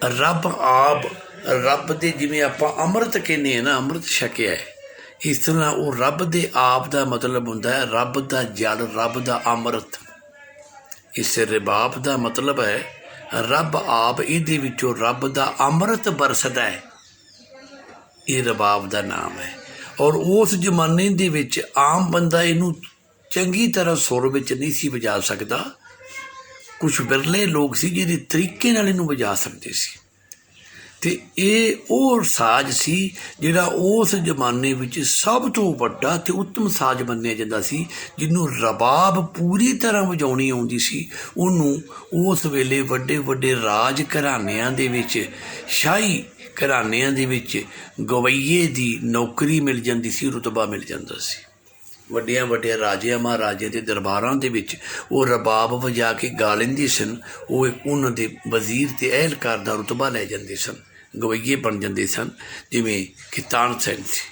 ਰੱਬ ਆਬ, ਰੱਬ ਦੇ ਜਿਵੇਂ ਆਪਾਂ ਅੰਮ੍ਰਿਤ ਕਹਿੰਦੇ ਹਾਂ ਨਾ, ਅੰਮ੍ਰਿਤ ਛਕਿਆ ਹੈ, ਇਸ ਤਰ੍ਹਾਂ ਉਹ ਰੱਬ ਦੇ ਆਪ ਦਾ ਮਤਲਬ ਹੁੰਦਾ ਹੈ ਰੱਬ ਦਾ ਜਲ, ਰੱਬ ਦਾ ਅੰਮ੍ਰਿਤ। ਇਸ ਰਬਾਬ ਦਾ ਮਤਲਬ ਹੈ ਰੱਬ ਆਪ, ਇਹਦੇ ਵਿੱਚੋਂ ਰੱਬ ਦਾ ਅੰਮ੍ਰਿਤ ਬਰਸਦਾ ਹੈ। ਇਹ ਰਬਾਬ ਦਾ ਨਾਮ ਹੈ। ਔਰ ਉਸ ਜ਼ਮਾਨੇ ਦੇ ਵਿੱਚ ਆਮ ਬੰਦਾ ਇਹਨੂੰ ਚੰਗੀ ਤਰ੍ਹਾਂ ਸੁਰ ਵਿੱਚ ਨਹੀਂ ਸੀ ਵਜਾ ਸਕਦਾ। ਕੁਛ ਵਿਰਲੇ ਲੋਕ ਸੀ ਜਿਹੜੇ ਤਰੀਕੇ ਨਾਲ ਇਹਨੂੰ ਵਜਾ ਸਕਦੇ ਸੀ। ਅਤੇ ਇਹ ਉਹ ਸਾਜ਼ ਸੀ ਜਿਹੜਾ ਉਸ ਜ਼ਮਾਨੇ ਵਿੱਚ ਸਭ ਤੋਂ ਵੱਡਾ ਅਤੇ ਉੱਤਮ ਸਾਜ਼ ਮੰਨਿਆ ਜਾਂਦਾ ਸੀ। ਜਿਹਨੂੰ ਰਬਾਬ ਪੂਰੀ ਤਰ੍ਹਾਂ ਵਜਾਉਣੀ ਆਉਂਦੀ ਸੀ, ਉਹਨੂੰ ਉਸ ਵੇਲੇ ਵੱਡੇ ਵੱਡੇ ਰਾਜ ਘਰਾਨਿਆਂ ਦੇ ਵਿੱਚ, ਸ਼ਾਹੀ ਘਰਾਨਿਆਂ ਦੇ ਵਿੱਚ ਗਵੱਈਏ ਦੀ ਨੌਕਰੀ ਮਿਲ ਜਾਂਦੀ ਸੀ, ਰੁਤਬਾ ਮਿਲ ਜਾਂਦਾ ਸੀ। ਵੱਡਿਆਂ ਵੱਡਿਆਂ ਰਾਜਿਆਂ ਮਹਾਰਾਜਿਆਂ ਦੇ ਦਰਬਾਰਾਂ ਦੇ ਵਿੱਚ ਉਹ ਰਬਾਬ ਵਜਾ ਕੇ ਗਾ ਲੈਂਦੇ ਸਨ। ਉਹ ਉਹਨਾਂ ਦੇ ਵਜ਼ੀਰ ਅਤੇ ਅਹਿਲਕਾਰ ਦਾ ਰੁਤਬਾ ਲੈ ਜਾਂਦੇ ਸਨ, ਗਵੱਈਏ ਬਣ ਜਾਂਦੇ ਸਨ, ਜਿਵੇਂ ਕਿ ਤਾਨਸੈਨ ਸੀ।